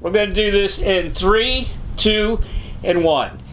We're going to do this in 3, 2, and 1.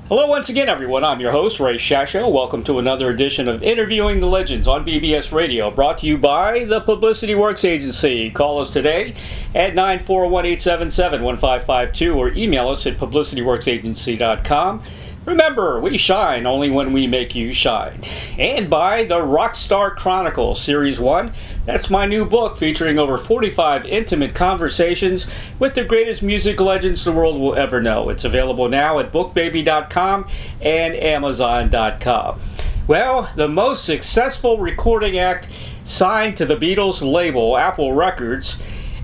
Hello once again, everyone. I'm your host, Ray Shasho. Welcome to another edition of Interviewing the Legends on BBS Radio, brought to you by the Publicity Works Agency. Call us today at 941-877-1552 or email us at publicityworksagency.com. Remember, we shine only when we make you shine. And by the Rockstar Chronicles, Series 1. That's my new book featuring over 45 intimate conversations with the greatest music legends the world will ever know. It's available now at bookbaby.com and amazon.com. Well, the most successful recording act signed to the Beatles label, Apple Records,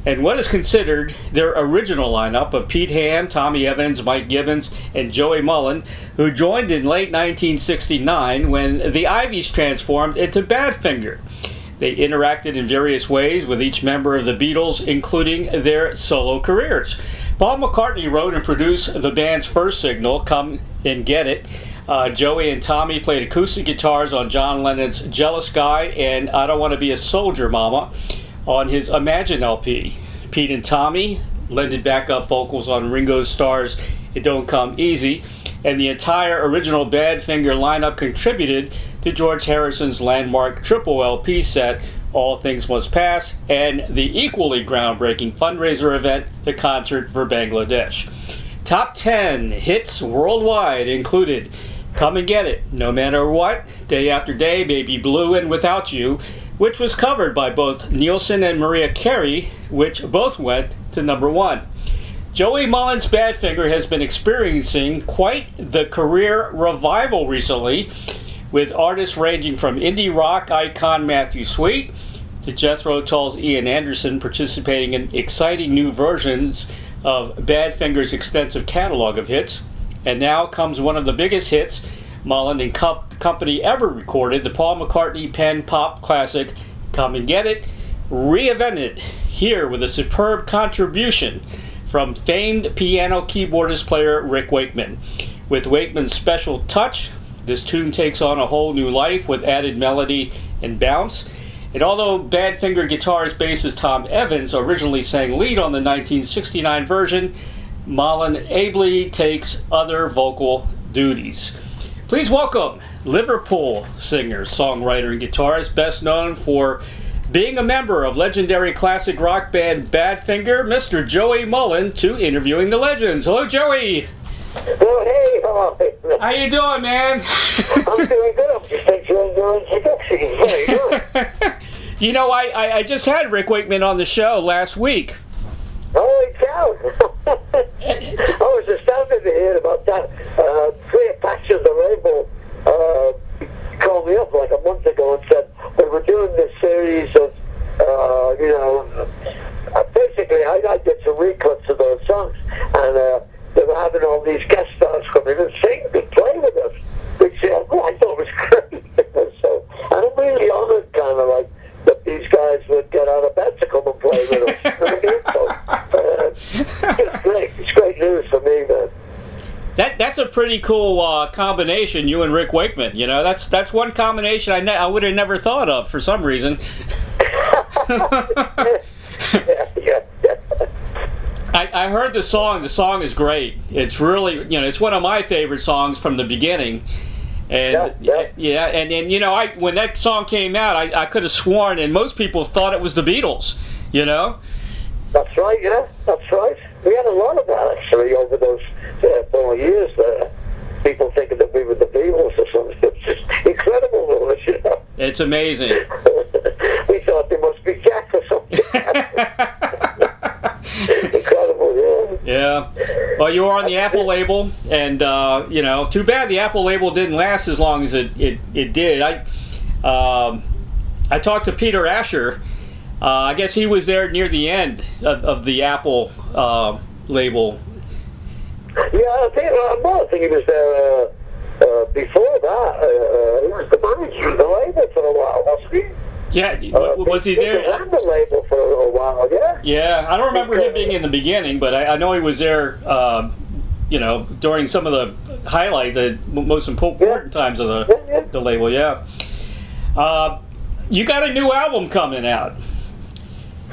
and what is considered their original lineup of Pete Ham, Tommy Evans, Mike Gibbins, and Joey Molland, who joined in late 1969 when the Iveys transformed into Badfinger. They interacted in various ways with each member of the Beatles, including their solo careers. Paul McCartney wrote and produced the band's first single, Come and Get It. Joey and Tommy played acoustic guitars on John Lennon's Jealous Guy and I Don't Want to Be a Soldier, Momma on his Imagine LP. Pete and Tommy lended backup vocals on Ringo Starr's It Don't Come Easy, and the entire original Badfinger lineup contributed to George Harrison's landmark triple LP set, All Things Must Pass, and the equally groundbreaking fundraiser event, the Concert For Bangla Desh. Top 10 hits worldwide included Come and Get It, No Matter What, Day After Day, Baby Blue, and Without You, which was covered by both Nielsen and Mariah Carey, which both went to number 1. Joey Molland's Badfinger has been experiencing quite the career revival recently, with artists ranging from indie rock icon Matthew Sweet to Jethro Tull's Ian Anderson participating in exciting new versions of Badfinger's extensive catalog of hits. And now comes one of the biggest hits Molland and company ever recorded, the Paul McCartney pen pop classic Come and Get It, reinvented here with a superb contribution from famed piano keyboardist player Rick Wakeman. With Wakeman's special touch, this tune takes on a whole new life with added melody and bounce. And although Badfinger guitarist bassist Tom Evans originally sang lead on the 1969 version, Molland ably takes other vocal duties. Please welcome Liverpool singer, songwriter, and guitarist, best known for being a member of legendary classic rock band Badfinger, Mr. Joey Molland, to Interviewing the Legends. Hello, Joey. Well, hey, how you doing, man? I'm doing good. I'm just enjoying your introduction. Very good. You know, I just had Rick Wakeman on the show last week. Holy cow. I was astounded to hear about that. Three Patches of the Rainbow called me up like a month ago and said, we were doing this series of, basically I did some recuts of those songs, and they were having all these guest stars come in and sing and play with us, which I thought was great. So, and I'm really honored, kind of like, that these guys would get out of bed to come and play with us. It's great. It's great news for me, man. That's a pretty cool combination, you and Rick Wakeman. You know, that's one combination I would have never thought of for some reason. yeah. I heard the song. The song is great. It's really, it's one of my favorite songs from the beginning. And when that song came out, I could have sworn, and most people thought it was the Beatles, That's right, that's right. We had a lot of that, actually, over those 4 years there. People thinking that we were the Beatles or something. It's just incredible to us, It's amazing. We thought they must be Jack or something. Incredible, yeah. Well, you were on the Apple label, and, too bad the Apple label didn't last as long as it did. I talked to Peter Asher. I guess he was there near the end of the Apple label. Yeah, I think he was there before that. He was the manager of the label for a while, wasn't he? Yeah, was he there? He was on the label for a while, yeah. Yeah, I don't remember him being in the beginning, but I know he was there, during some of the the most important times of the label, yeah. You got a new album coming out.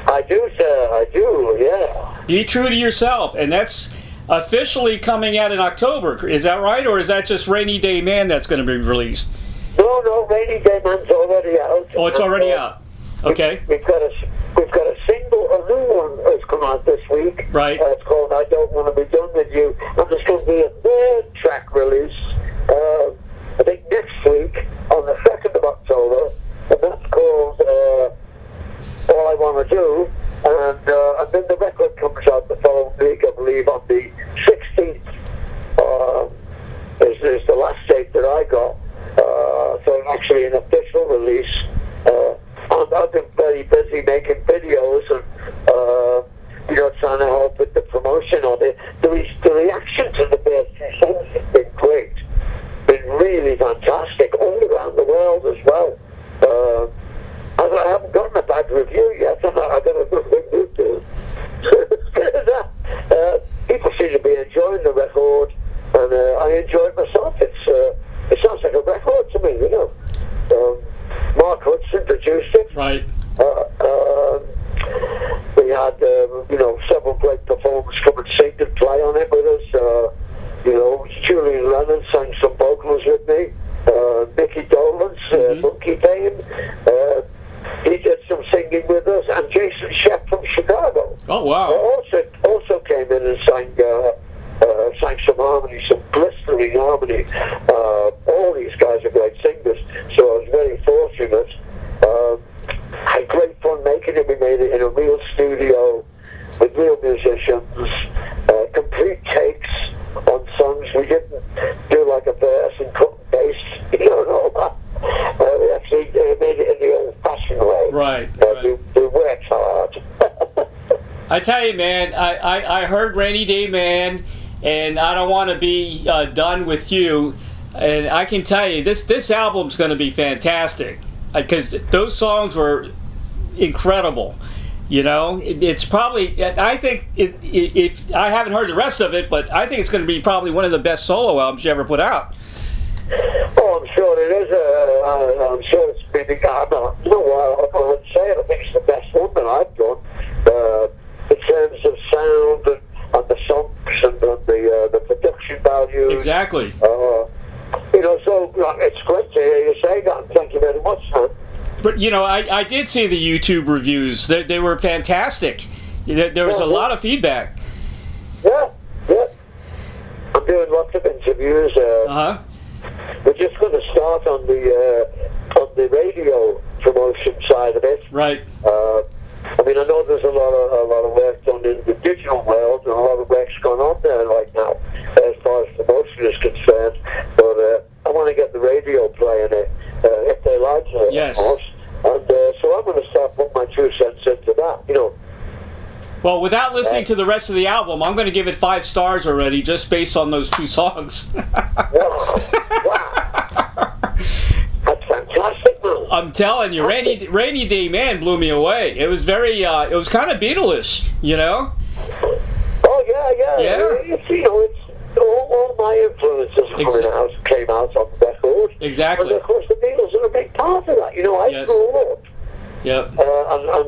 I do, sir. I do, yeah. Be true to yourself, and that's officially coming out in October. Is that right, or is that just Rainy Day Man that's going to be released? No, Rainy Day Man's already out. Oh, it's already out. Okay. We've got a single, a new one has come out this week. Right. It's called I Don't Want to Be Done With You. And there's going to be a third track release, I think next week, on the 2nd of October, and that's called All I Want to Do. And then the record comes out the following week, I believe, on the 16th. Is the last date that I got. So actually an official release. I've been very busy making videos and trying to help with the promotion of it. The reaction to the first two songs has been great. Been really fantastic all around the world as well. I haven't gotten a bad review yet, and I got a good review too. People seem to be enjoying the record, and I enjoy it myself. It sounds like a record to me, Mark Hudson produced it. Right. We had, several great performers come and sing and play on it with us. Julian Lennon sang some vocals with me. Mickey Dolenz, Monkey fame, he did some singing with us, and Jason Shepp from Chicago. Oh wow! Also came in and sang some harmony, some blistering harmony. All these guys are great singers, so I was very fortunate. Had great fun making it. We made it in a real studio with real musicians, complete takes on songs. We didn't do like a verse and cut and paste, and all that. We actually made it in the old-fashioned way. Right. We worked hard. I tell you, man, I heard Rainy Day Man, and I Don't Want to Be Done With You, and I can tell you, this album's going to be fantastic, because those songs were incredible. It's probably, I think, if I haven't heard the rest of it, but I think it's going to be probably one of the best solo albums you ever put out. Oh, I'm sure it is. I'm sure it's been. I wouldn't say it. I think it's the best one that I've done in terms of sound and the songs and the production value. Exactly. So it's great to hear you say that. And thank you very much, man. But I did see the YouTube reviews. They were fantastic. There was a lot of feedback. Yeah. I'm doing lots of interviews. We're just going to start on the radio promotion side of it. Right. I know there's a lot of work done in the digital world, and a lot of work's going on there right now as far as promotion is concerned. But I want to get the radio playing it if they like it. Yes. Of course. And so I'm going to start putting my 2 cents into that. Well, without listening to the rest of the album, I'm going to give it 5 stars already, just based on those 2 songs. Wow. That's fantastic, man. I'm telling you, Rainy Day Man blew me away. It was very, it was kind of Beatles-ish, Oh, yeah. It's all my influences came out on the record. Exactly. And of course, the Beatles are a big part of that. I grew up. Yep. And I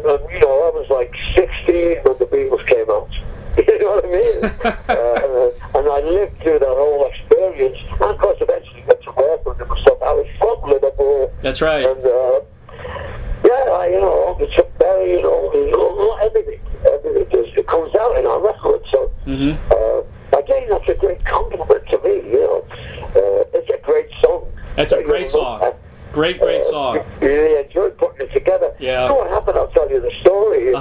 was like 16 when the Beatles came out. You know what I mean? And I lived through that whole experience. And of course, eventually got to work with them and stuff. I was from Liverpool. That's right. And the Chuck Berry, everything. It comes out in our record. So again, that's a great compliment to me. It's a great song. That's a great song. Great song. Really enjoyed putting it together. Yeah. You know what happened? I'll tell you the story.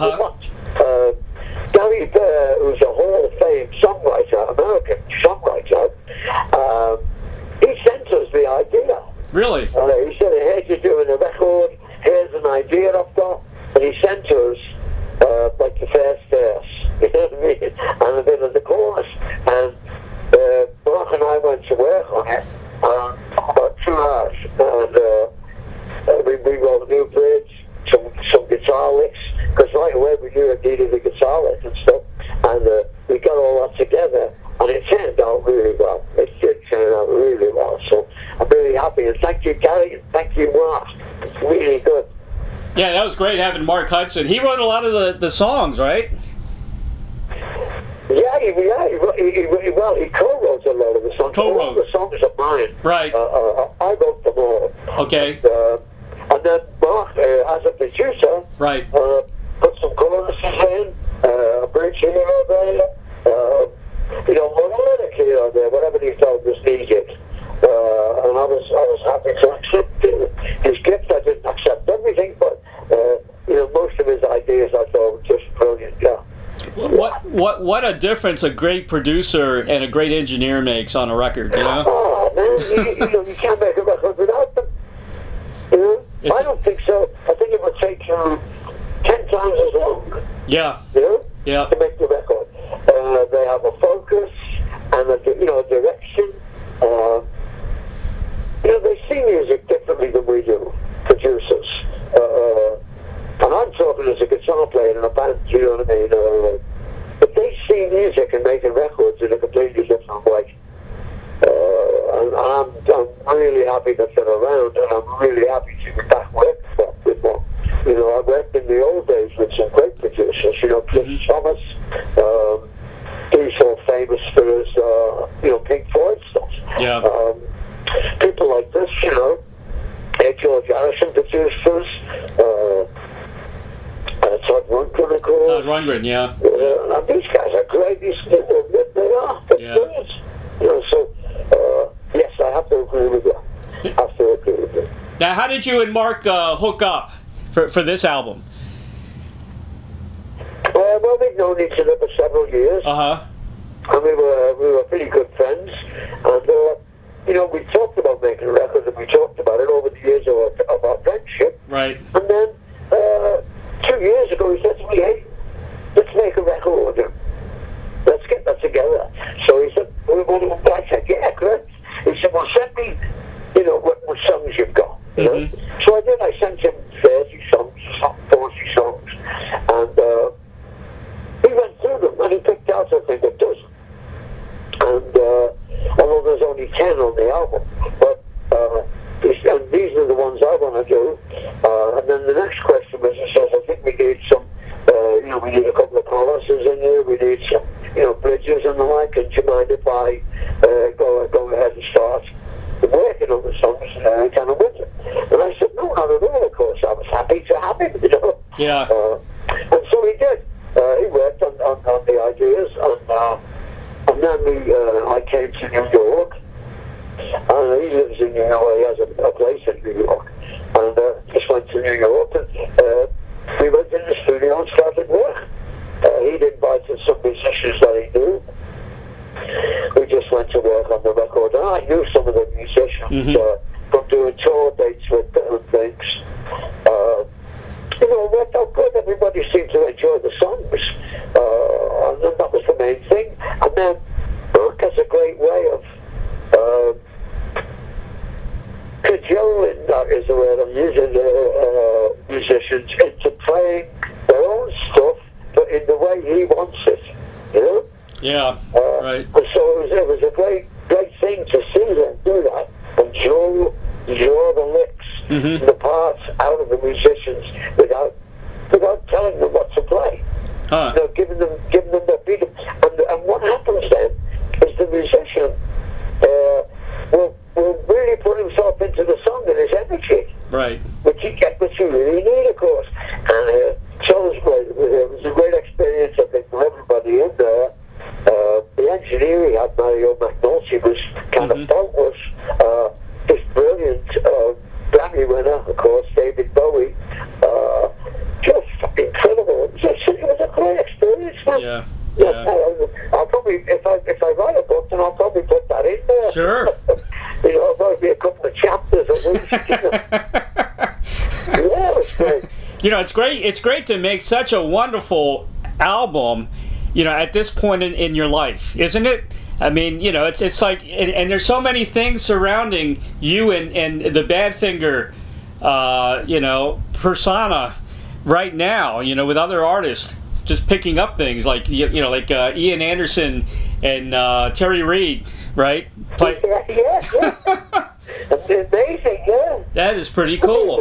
Gary Bear, who's a Hall of Fame songwriter, American songwriter, he sent us the idea. Really? He said, "Here's you doing a record. Here's an idea I've got," and he sent us like the first verse, you know what I mean, and a bit of the chorus. And Mark and I went to work on it about 2 hours, and we wrote a new bridge, some guitar licks, because right away we knew it needed a guitar lick and stuff, and we got all that together, and it turned out really well. It did turn out really well, so I'm really happy, and thank you, Gary, and thank you, Mark. It's really good. Yeah, great having Mark Hudson. He wrote a lot of the songs, right? Yeah, he co-wrote a lot of the songs. All the songs are mine. Right. I wrote them all. Okay. And then Mark, as a producer, right, put some choruses in, a bridge here or there, one lyric here or there, whatever he felt was needed. And I was happy to accept his gift. I didn't accept everything, but most of his ideas I thought were just brilliant. Yeah. What a difference a great producer and a great engineer makes on a record, you know? Oh man, you can't make a record without them. I don't think so. I think it would take you 10 times as long. Yeah. Yeah. To make the record. They have a focus and a direction. They see music differently than we do, producers. And I'm talking as a guitar player in a band, you know what I mean? But they see music and making records in a completely different way. And I'm really happy that they're around, and I'm really happy to be back working with one. I worked in the old days with some great producers, Cliff Thomas. He's so famous for his, Pink Floyd stuff. Yeah. People like this, George Harrison produced for us. Todd Rundgren, of course. Todd Rundgren, yeah. And these guys are great. They are. They're brilliant. Yes, I have to agree with you. Now, how did you and Mark hook up for this album? Well, we've known each other for several years. And we were pretty good friends. And we talked about making a record, and we talked about it over the years of our friendship. Right. And then 2 years ago, he said to me, "Hey, let's make a record. Let's get that together." So he said, I said, "Yeah, great." He said, "Well, send me, what songs you've got." So I did. I sent him 30 songs, 40 songs, and he went through them, and he picked out, I think, a dozen. And although there's only 10 on the album, but and these are the ones I want to do. And then the next question was, he says, "I think we need some, we need a couple of choruses in here. We need some, bridges and the like. And do you mind if I go ahead and start working on the songs kind of with it?" And I said, "No, not at all. Of course, I was happy to have him, Yeah. And so he did. He worked on the ideas, and then I came to New York. He lives in New York. He has a place in New York, and just went to New York, and we went in the studio and started work. He'd invited some musicians that he knew. We just went to work on the record, and I knew some of the musicians from doing tour dates with them and things. It worked out good. Everybody seemed to enjoy the songs, and then that was the main thing. And then Mark has a great way of cajoling, that is the word I'm using, musicians into playing their own stuff, but in the way he wants it, Yeah, right. And so it was a great thing to see them do that, and draw the licks, the parts out of the musicians without telling them what to play. Giving them the beat. And what happens then is the musician will really put himself into the song and his energy. Right. Which you really need, of course. And so it was a great experience, I think, for everybody in there. The engineer he had, Mario McNulty, was kind of faultless. This brilliant Grammy winner, of course, David Bowie. Just incredible. It was a great experience, man. Yeah. I'll probably, if I write a book, then I'll probably put that in there. Sure. It'll probably be a couple of chapters at least. Yeah, it was great. It's great to make such a wonderful album, at this point in your life, isn't it? I mean, it's like, and there's so many things surrounding you and the Badfinger, persona right now, with other artists just picking up things like, like Ian Anderson and Terry Reid, right? Yeah. That's amazing, yeah. That is pretty cool.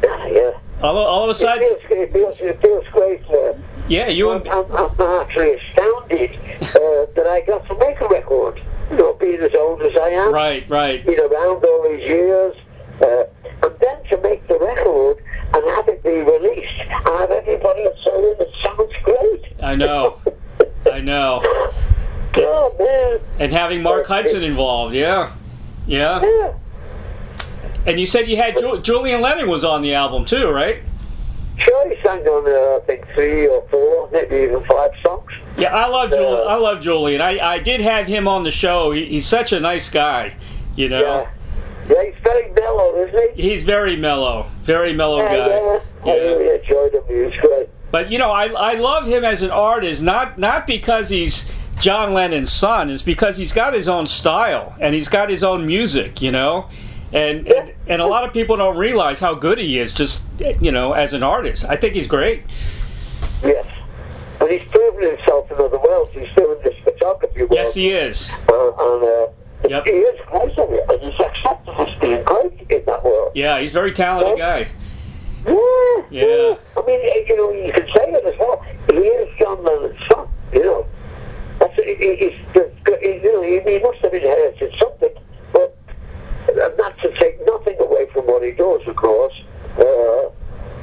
Yeah. All of a sudden, it feels great. yeah, I'm actually astounded that I got to make a record. You know, being as old as I am. Right. Been around all these years, and then to make the record and have it be released and have everybody saying it sounds great. I know. Oh man! And having Mark Hudson involved, yeah. And you said you had Julian Lennon was on the album too, right? Sure, he sang on I think 3 or 4, maybe even 5 songs. Yeah, I love Julian. I did have him on the show. He's such a nice guy, you know. Yeah, he's very mellow, isn't he? He's very mellow guy. Yeah. I really enjoyed him. He was great. But you know, I love him as an artist, not because he's John Lennon's son. It's because he's got his own style and he's got his own music, you know. And a lot of people don't realize how good he is, just, you know, as an artist. I think he's great. Yes. And he's proven himself in other worlds. He's doing this photography world. Yes, he is. He is great at it, and he's accepted as being great in that world. Yeah, he's a very talented guy. Yeah. I mean, you know, you can say it as well. He is John Lennon's son, you know. He must have inherited something, but not to take nothing away from what he does, of course.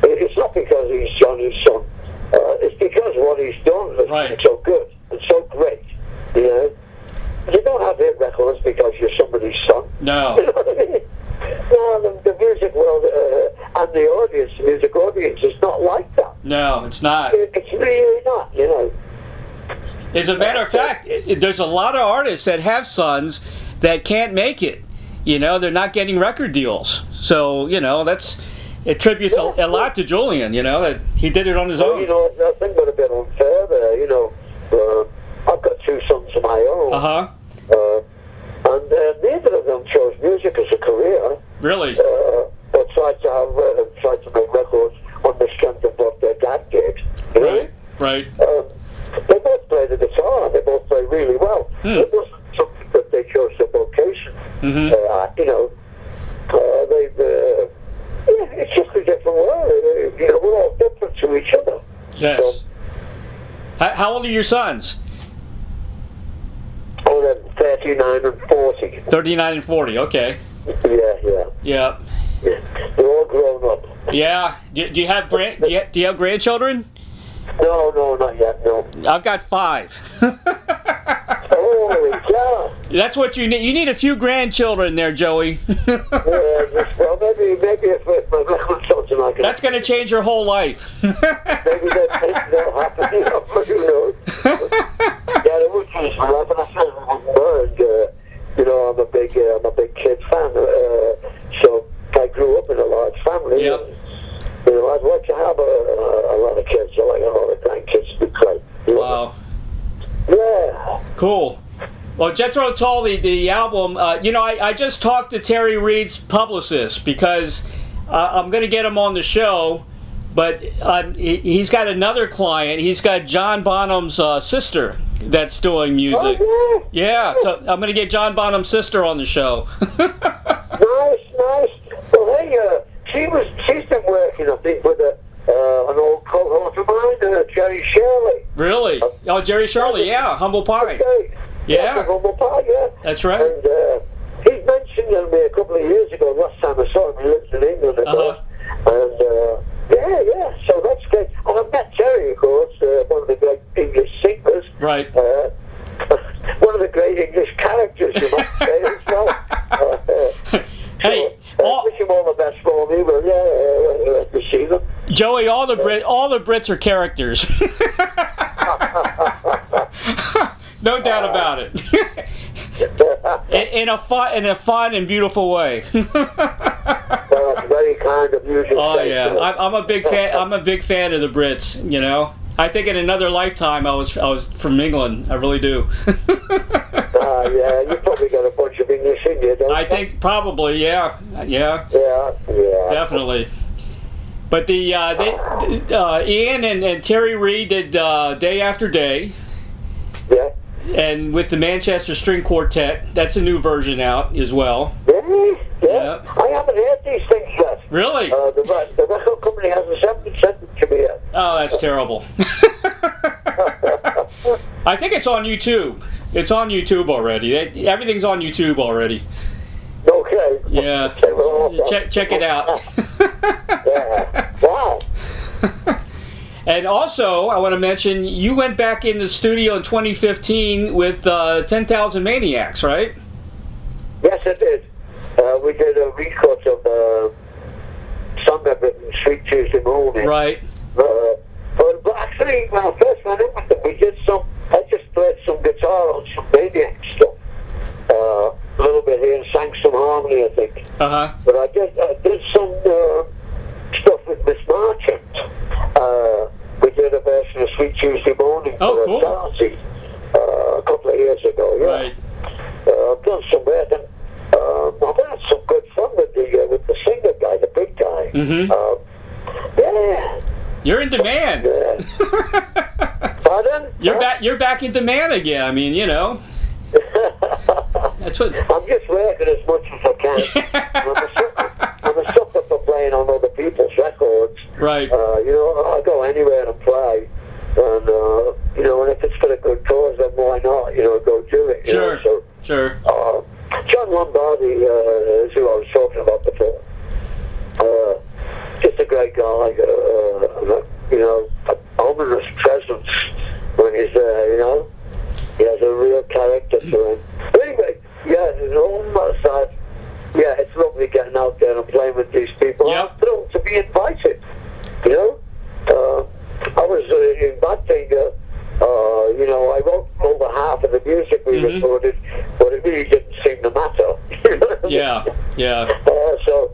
It's not because he's Johnny's son. It's because what he's done has been so good and so great, you know. You don't have hit records because you're somebody's son. No. You know what I mean? No, the music world and the audience, the music audience, is not like that. No, it's not. It's really not, you know. As a matter of fact, there's a lot of artists that have sons that can't make it. You know, they're not getting record deals. So, you know, it attributes a lot to Julian, you know, that he did it on his own. You know, I think would have been unfair there, you know. I've got 2 sons of my own. And neither of them chose music as a career. Really? Or tried to make records on the strength of what their dad did. You know? Right. They both play the guitar, and they both play really well. It wasn't something that they chose their vocation. You know, it's just a different world. You know, we're all different to each other. Yes. So, how old are your sons? Oh, they're 39 and 40. 39 and 40, okay. Yeah. They're all grown up. Yeah. Do you have grandchildren? No, not yet, no. I've got 5. Holy cow. That's what you need. You need a few grandchildren there, Joey. Well, maybe if my grandchildren I can... That's going to change your whole life. Maybe that'll happen, you know, who knows. Yeah, it would change my life, and I certainly wouldn't mind. You know, I'm a big kid fan, so I grew up in a large family. Yep. And, you know, I'd like to have a lot of kids. I like a lot of grandkids to be great. Wow. Yeah. Cool. Well, Jethro Tull, the album, you know, I just talked to Terry Reid's publicist because I'm going to get him on the show, but he's got another client. He's got John Bonham's sister that's doing music. Oh, yeah, so I'm going to get John Bonham's sister on the show. Nice. Well, hey, she's been working, I think, with an old cohort of mine, Jerry Shirley. Really? Oh, Jerry Shirley, yeah, Humble Pie. Okay. Yeah. Humble Pie, yeah. That's right. And he mentioned me a couple of years ago, last time I saw him, he lives in England, of course. And, yeah, so that's great. And I've met Jerry, of course, one of the great English singers. Right. One of the great English characters, you might say, as well. Hey, wish him all the best for me, but yeah, to see them. Joey, all the Brits are characters. No doubt about it. in a fun and beautiful way. Well, it's very kind of you. Oh yeah, I'm a big fan. I'm a big fan of the Brits. You know, I think in another lifetime I was from England. I really do. Yeah, you probably got a bunch of English in you, don't you? I think probably, yeah. Definitely. But Ian and Terry Reid did Day After Day. Yeah. And with the Manchester String Quartet, that's a new version out as well. Really? Yeah. Yeah. I haven't heard these things yet. Really? The record company hasn't sent it to me yet. Oh, that's terrible. I think it's on YouTube. It's on YouTube already. Everything's on YouTube already. Okay. Yeah. Okay, well, Check it out. Yeah. Wow. And also, I want to mention, you went back in the studio in 2015 with 10,000 Maniacs, right? Yes, I did. We did a record of the song I've written, Sweet Tuesday Morning. Right. But actually, when I first went in with them, I just played some guitar on some Maniac stuff. A little bit here and sang some harmony, I think. Uh-huh. But I did some stuff with Miss Marchant. We did a version of Sweet Tuesday Morning for cool. Darcy a couple of years ago. Yeah. Right. I've done some work, and I've had some good fun with the singer guy, the big guy. Mm-hmm. Yeah. You're in demand. Pardon? You're back in demand again. I mean, you know. That's what. I'm just working as much as I can. I'm a sucker for playing on other people's records. Right. I go anywhere and play, and and if it's for a good cause, then why not? Go do it. Sure. Sure. John Lombardi is who I was talking about before. Just a great guy. An ominous presence when he's there. He has a real character to him. But anyway, yeah, on my side, yeah, it's lovely getting out there and playing with these people. Yep. I'm thrilled to be invited. I was in Badfinger. I wrote over half of the music we recorded, but it really didn't seem to matter. Yeah. So,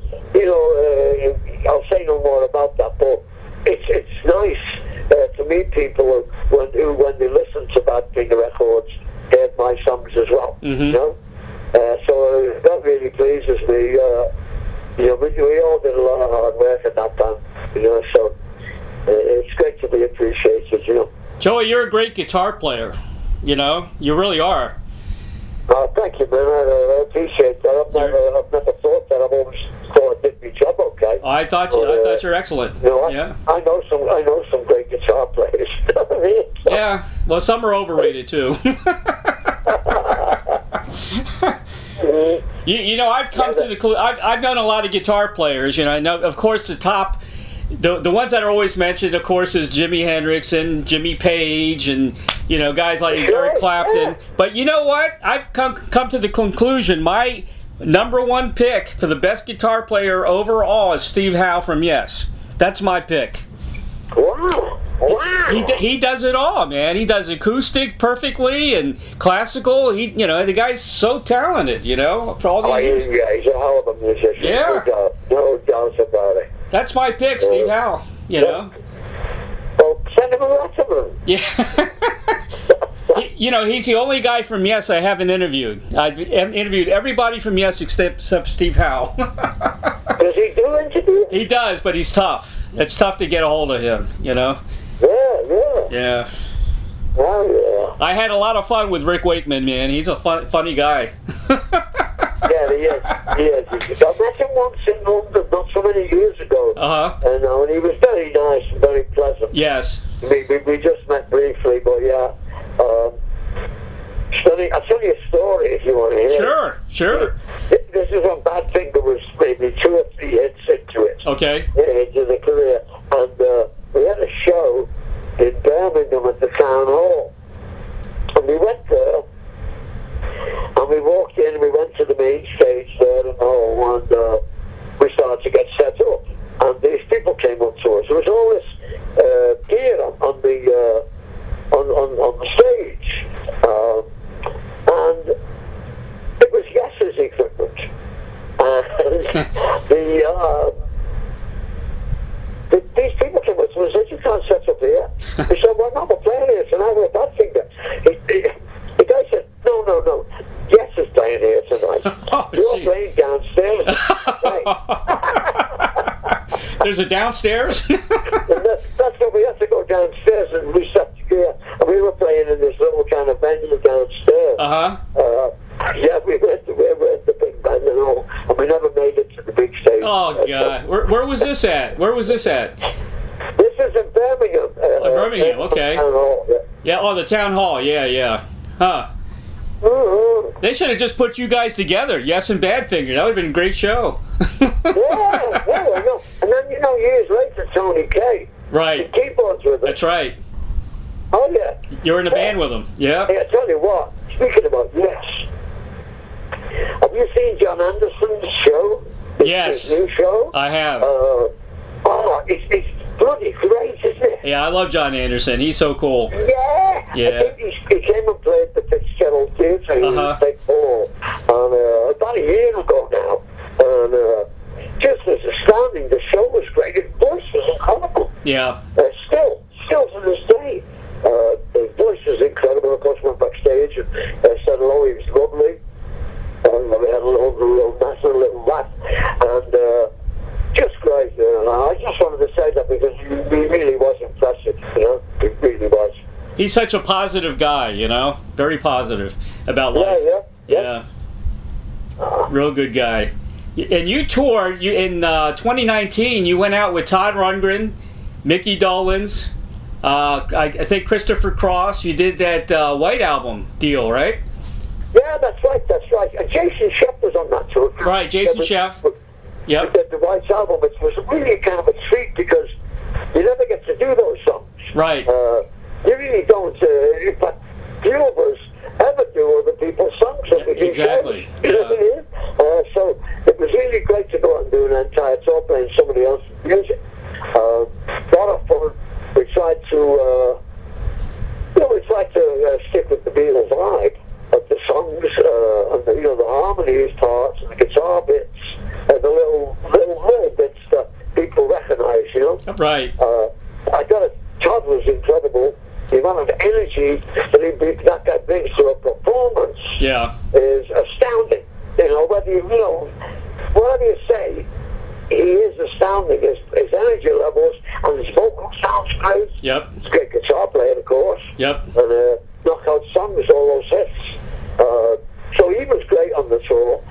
I'll say no more about that, but it's nice to meet people who, when they listen to Badfinger records, heard my songs as well. Mm-hmm. So that really pleases me. We all did a lot of hard work in that band, so it's great to be appreciated, Joey, you're a great guitar player. You really are. Thank you, man. I appreciate that. I've never thought that. I've always thought I did my job okay. I thought you're excellent. Yeah. I know some great guitar players. Yeah. Well, some are overrated too. I've come to the I've known a lot of guitar players. I know, of course, the top. The ones that are always mentioned, of course, is Jimi Hendrix and Jimmy Page and, guys like Eric Clapton. But you know what? I've come to the conclusion, my number one pick for the best guitar player overall is Steve Howe from Yes. That's my pick. Wow. He does it all, man. He does acoustic perfectly and classical. The guy's so talented, for all these years. Yeah, he's a hell of a musician. Yeah. No doubt about it. That's my pick, Steve Howe, Well, send him a letter. Yeah. He's the only guy from Yes I haven't interviewed. I've interviewed everybody from Yes except Steve Howe. Does he do interviews? He does, but he's tough. It's tough to get a hold of him, Yeah. Yeah. Oh, yeah. I had a lot of fun with Rick Wakeman, man. He's a funny guy. Yeah, he is. I met him once in London not so many years ago. Uh-huh. And he was very nice and very pleasant. Yes. We just met briefly, but yeah. I'll tell you a story if you want to hear. Sure. This is when Badfinger was maybe 2 or 3 hits into it. Okay. Into the career. And we had a show in Birmingham at the town hall. And we went there. And we walked in, we went to the main stage there and all, and we started to get set up. And these people came up to us. There was all this gear on the stage. And it was Yes's equipment. And these people came up to us and said, "You can't set up here." We said, "Well, no, we're playing here tonight, we're Badfinger." The guy said, No. Yes is playing here tonight. Oh, you're playing downstairs. There's a downstairs? That's what we had to go downstairs and reset the gear. And we were playing in this little kind of venue downstairs. Uh-huh. Yeah, we went to the big band and all, and we never made it to the big stage. Oh, God. Where was this at? Where was this at? This is in Birmingham. Birmingham, okay. Town Hall, yeah. Yeah, oh, the town hall. Yeah. Huh. Mm-hmm. They should have just put you guys together. Yes and Badfinger. That would have been a great show. Yeah, I know. And then, years later, Tony Kaye. Right. The keyboards with us. That's right. Oh, yeah. You were in a band with them. Yeah. Hey, I tell you what, speaking about yes, have you seen John Anderson's show? Yes. His new show? I have. It's bloody great, isn't it? Yeah, I love John Anderson. He's so cool. Yeah. Yeah. I think he came and played the Fitzgerald Theatre in St. Paul about a year ago now. And just as astounding, the show was great. His voice was incredible. Yeah. Still to this day. His voice was incredible. Of course, went backstage and said hello. He was lovely. We had a little mess and a little laugh. And just great. I just wanted to say that because he really was impressive. He really was. He's such a positive guy, very positive about life. Yeah. Real good guy. And you toured in 2019. You went out with Todd Rundgren, Mickey Dolenz, I think Christopher Cross. You did that White Album deal, right? Yeah, that's right. And Jason Sheff was on that tour. Right, Jason Sheff. Yep. We did the White Album, which was really kind of a treat because you never get to do those songs. Right. You really don't. In fact, few of us ever do other people's songs. Exactly. You know what I mean? So it was really great to go out and do an entire tour playing somebody else's music. Lot of fun. We tried to, stick with the Beatles vibe of the songs, and the harmonies parts and the guitar bits, and the little bits that people recognise. Right. I got it. Todd was incredible. The amount of energy that guy brings to a performance is astounding. Whatever you say, he is astounding. His energy levels and his vocal sounds great. Yep. He's a great guitar player, of course. Yep. And knockout songs, all those hits. So he was great on the tour.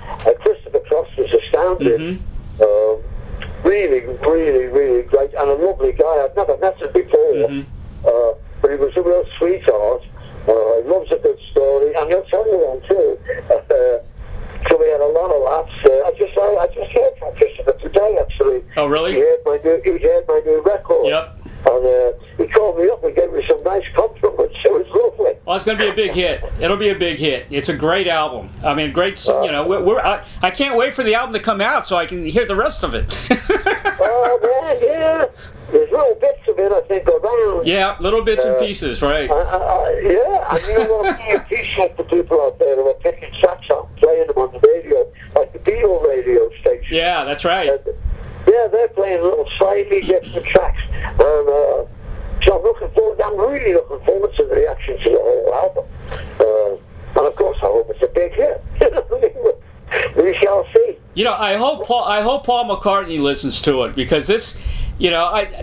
Christopher Cross was astounding. Really, really, really great. And a lovely guy. I've never met him before. But he was a real sweetheart. He loves a good story. And he'll tell you one, too. So we had a lot of laughs. I just heard from Christopher today, actually. Oh, really? He heard my new record. Yep. And he called me up and gave me some nice compliments. It was lovely. Well, it's going to be a big hit. It'll be a big hit. It's a great album. I mean, great. I can't wait for the album to come out so I can hear the rest of it. Yeah. There's little bits of it, I think, around. Yeah, little bits and pieces, right? Yeah, and what I appreciate the people out there who are picking tracks out and playing them on the radio, like the Beatles radio station. Yeah, that's right. They're playing little slightly different tracks. And so I'm really looking forward to the reaction to the whole album. And of course, I hope it's a big hit. We shall see. I hope Paul McCartney listens to it because this, I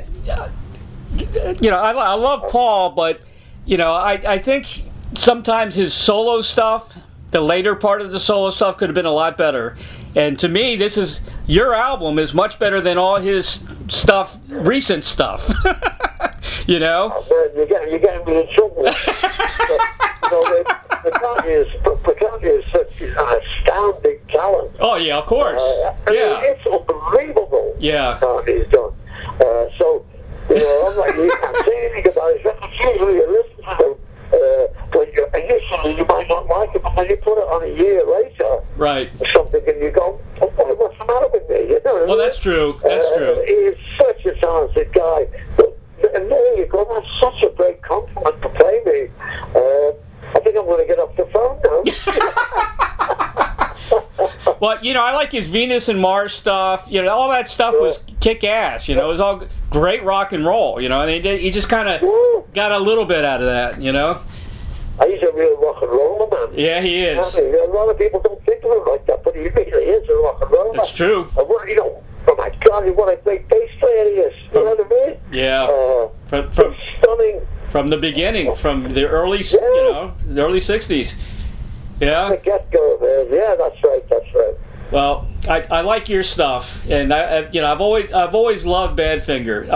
love Paul, but I think sometimes his solo stuff, the later part of the solo stuff, could have been a lot better. And to me, your album is much better than all his stuff, recent stuff. Oh, man, you're getting me in trouble. McCartney is such an astounding talent. Oh yeah, of course. It's unbelievable. Yeah. McCartney's done. So I'm like, you can't say anything about his records. Usually you listen to them. Initially you might not like it, but then you put it on a year later, right? Or something, and you go, "What's the matter with me?" Well, that's true. That's true. He's such a talented guy. And there you go. That's such a great compliment to play me. I think I'm going to get off the phone now. Well, I like his Venus and Mars stuff. All that stuff was kick-ass. It was all great rock and roll. And he just kind of got a little bit out of that. He's a real rock and roller, man. Yeah, he is. A lot of people don't think of him like that, but he really is a rock and roller. That's true. Oh my God, what a great bass player he is. You know what I mean? Yeah. From stunning. From the beginning, from the early, the early '60s. Yeah. The get-go, man. Yeah, that's right. Well, I like your stuff, and I've always loved Badfinger.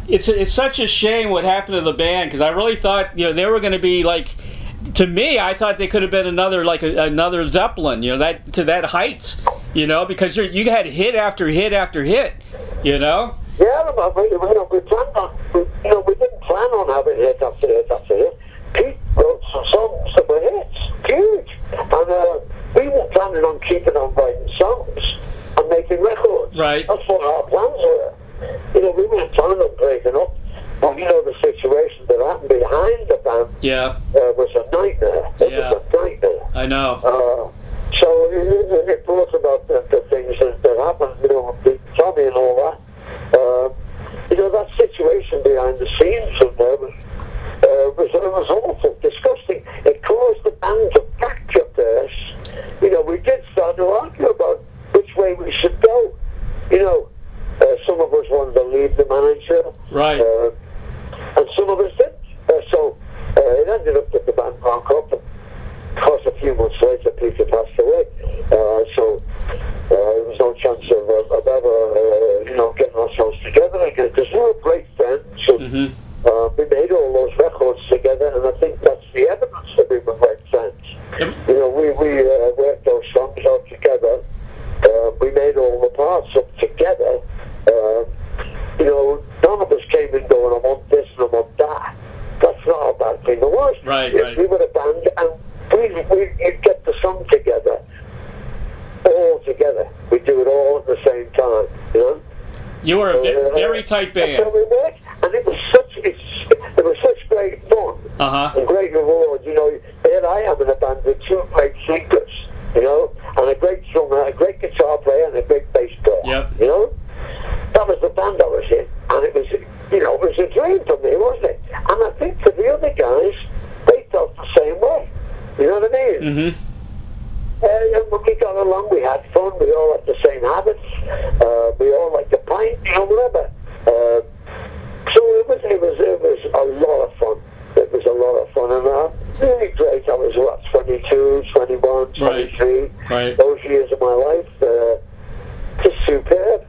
It's such a shame what happened to the band, because I really thought they were going to be like. To me, I thought they could have been another Zeppelin, that to that heights, because you had hit after hit after hit, Yeah, but we planned on, we didn't plan on having hit after hit after hit. Pete wrote some songs that were hits, huge, and we were planning on keeping on writing songs and making records. Right. That's what our plans were. We weren't planning on breaking up. Well, the situation that happened behind the band was a nightmare. It was a nightmare. I know. So it brought about the things that happened, with Tommy and all that. That situation behind the scenes from there was awful, disgusting. It caused the band to fracture first. We did start to argue about which way we should go. Some of us wanted to leave the manager. Right. And some of us didn't. So it ended up that the band broke up. And of course, a few months later, Peter passed away. So there was no chance of ever, getting ourselves together again, because we were great friends. And, we made all those records together, and I think that's the evidence that we were great friends. Yep. We worked those songs out together. We made all the parts up together. None of us came in going, I want this and I want that. That's not a bad thing. It was. Right. We were a band, and we'd get the song together, all together. We'd do it all at the same time, You were a very tight band. That's how we worked, and it was such great fun and great reward. There I am in a band with two great singers, and a great drummer, a great guitar player, and a great bass player. Yep. That was the band I was in, and it was a dream for me, wasn't it? And I think for the other guys, they felt the same way. You know what I mean? Mm-hmm. And when we got along, we had fun. We all had the same habits. We all liked to pint, whatever. So it was a lot of fun. It was a lot of fun, and really great. I was 22, 21, 23. Right. Those years of my life, just superb.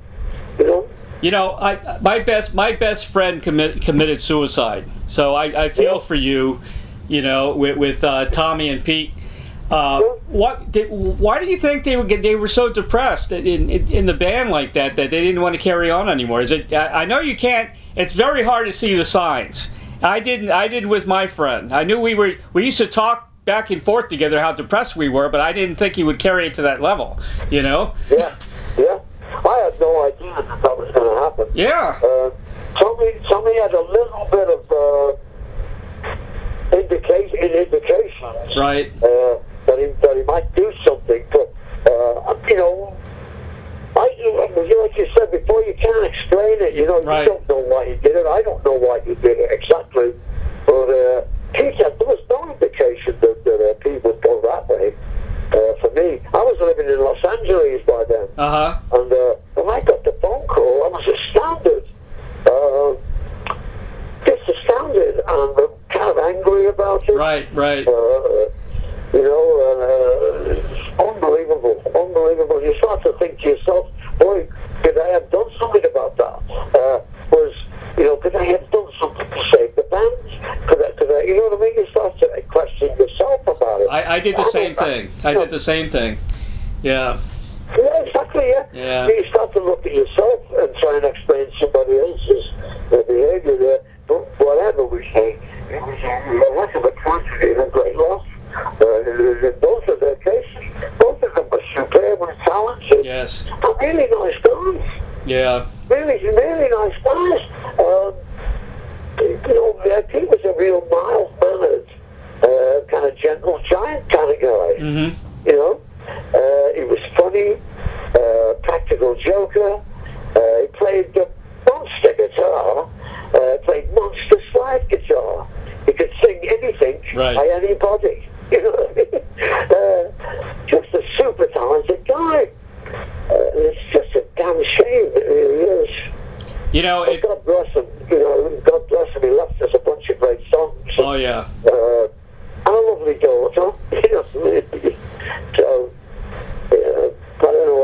My best friend committed suicide. So I feel for you, with Tommy and Pete. Why do you think they were so depressed in the band like that they didn't want to carry on anymore? Is it? I know you can't. It's very hard to see the signs. I didn't with my friend. I knew we used to talk back and forth together how depressed we were, but I didn't think he would carry it to that level. Yeah. I had no idea that was going to happen. Yeah. Tommy had a little bit of indications. Right. That he might do something, but like you said before, you can't explain it. You don't know why he did it. I don't know why he did it exactly, but Pete said there was no indication that Pete would go that way. For me, I was living in Los Angeles by then, and when I got the phone call, I was astounded, and kind of angry about it. Right. Unbelievable. You start to think to yourself, boy, could I have done something about that? Could I have done something to save the band? Could I, you know what I mean? You start to question yourself about it. I did the same thing. I did the same thing. Yeah. Yeah, exactly, yeah. You start to look at yourself and try and explain somebody else's behavior there. But whatever we say, it was a heck of a tragedy and a great loss. In both of their cases, both of them were superb and talented. Yes. And really nice guys. Yeah. Really nice guys. Pete was a real mild-mannered, kind of gentle giant kind of guy. Mm-hmm. He was funny, practical joker. He played the monster guitar, played monster slide guitar. He could sing anything by anybody. You know what I mean? Just a super talented guy. It's just a damn shame. It really is. God bless him. God bless him. He left us a bunch of great songs. Oh yeah. And a lovely daughter. So, I don't know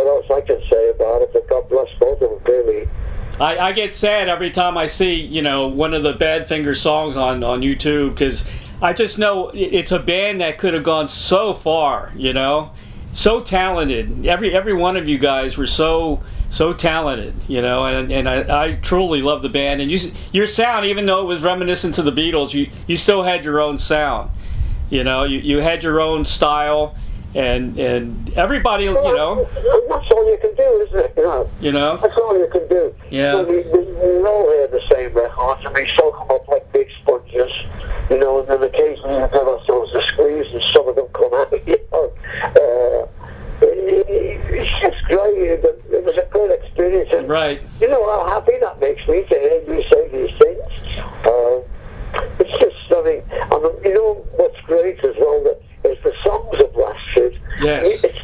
I get sad every time I see, you know, one of the Badfinger songs on YouTube, because I just know it's a band that could have gone so far, you know, so talented. Every one of you guys were so talented, you know, and I truly love the band. And your sound, even though it was reminiscent to the Beatles, you still had your own sound, you know, you had your own style. And everybody, you know. That's all you can do, isn't it? You know. That's all you can do. Yeah. We all hear the same records, and we soak them up like big sponges, you know. And then occasionally we give ourselves a squeeze, and some of them come out. You know. It's just great. It was a great experience. And right. You know how happy that makes me to hear you say these things. It's just something. You know what's great as well, that is the songs have lasted. Yes. It's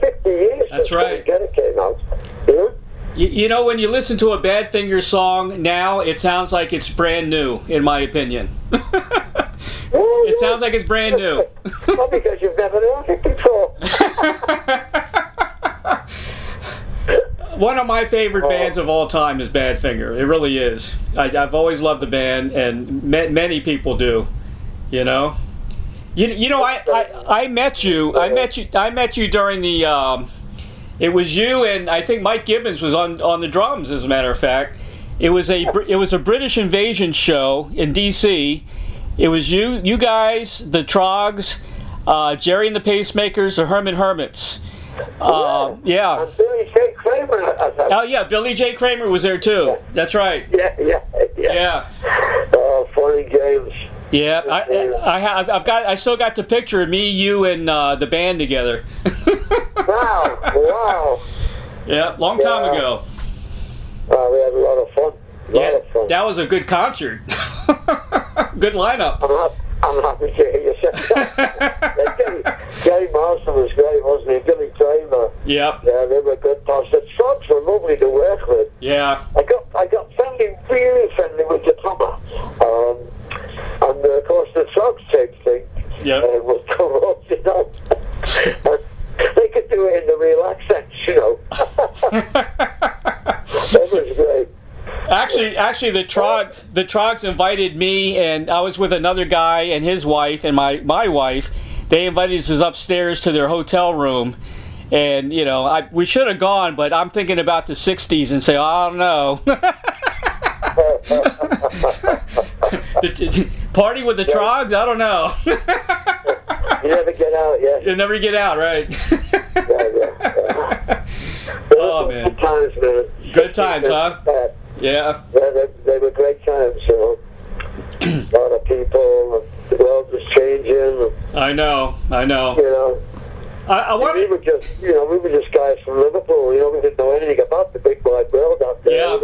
50 years. That's right. It came out. You know? You know, when you listen to a Badfinger song now, it sounds like it's brand new, in my opinion. It sounds like it's brand new. Well, because you've never heard it before. One of my favorite bands of all time is Badfinger. It really is. I've always loved the band, and many people do. You know. You know, I met you. I met you during the. It was you and I think Mike Gibbins was on the drums. As a matter of fact, it was a British invasion show in D.C. It was you guys, the Trogs, Jerry and the Pacemakers, the Herman Hermits. Yeah. And Billy J. Kramer. Oh yeah, Billy J. Kramer was there too. Yeah. That's right. Yeah. Funny games. Yeah, I still got the picture of me, you, and the band together. Wow. Yeah, long time ago. We had a lot of fun. That was a good concert. Good lineup. I'm happy to hear you say that. Gary Marston was great, wasn't he? Billy Kramer. Yep. Yeah, they were good pals. The Trogs were lovely to work with. Yeah. I got really friendly with the drummer. And of course the Trogs tape thing was corrupt, you know. They could do it in the real accents, you know. That was great. Actually, the Trogs invited me, and I was with another guy and his wife and my wife. They invited us upstairs to their hotel room, and you know, we should have gone, but I'm thinking about the '60s and say, oh, I don't know. Party with the Trogs? I don't know. You never get out, yeah. You never get out, right? Yeah. Oh man. Good times, man. Good times, huh? Yeah. They were great times, you know. A lot of people, the world was changing. I know. You know. We were just guys from Liverpool. You know, we didn't know anything about the big wide world out there. Yeah.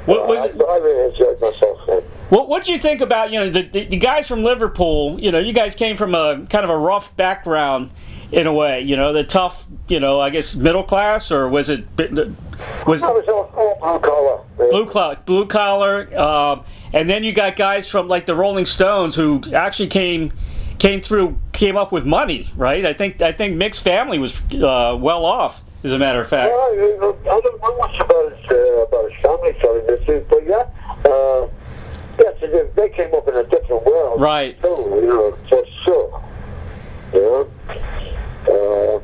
I really enjoyed myself then. What do you think about, you know, the guys from Liverpool? You know, you guys came from a kind of a rough background in a way. You know, the tough, you know, I guess middle class, or was it? I was all blue collar. Blue collar, and then you got guys from like the Rolling Stones who actually came up with money, right? I think Mick's family was well off, as a matter of fact. Well, I don't know much about his family, telling the truth, but they came up in a different world. Right. Too, you know, for sure. You know,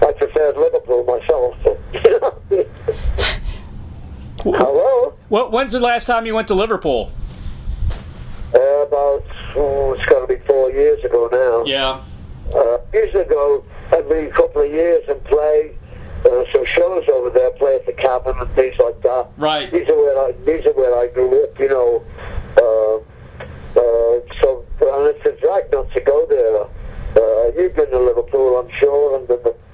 I preferred Liverpool myself. Hello? When's the last time you went to Liverpool? It's got to be 4 years ago now. Yeah. Years ago, every couple of years and play some shows over there, play at the Cabin and things like that. Right. These are where I grew up, you know. So it's a drag not to go there. You've been to Liverpool, I'm sure, and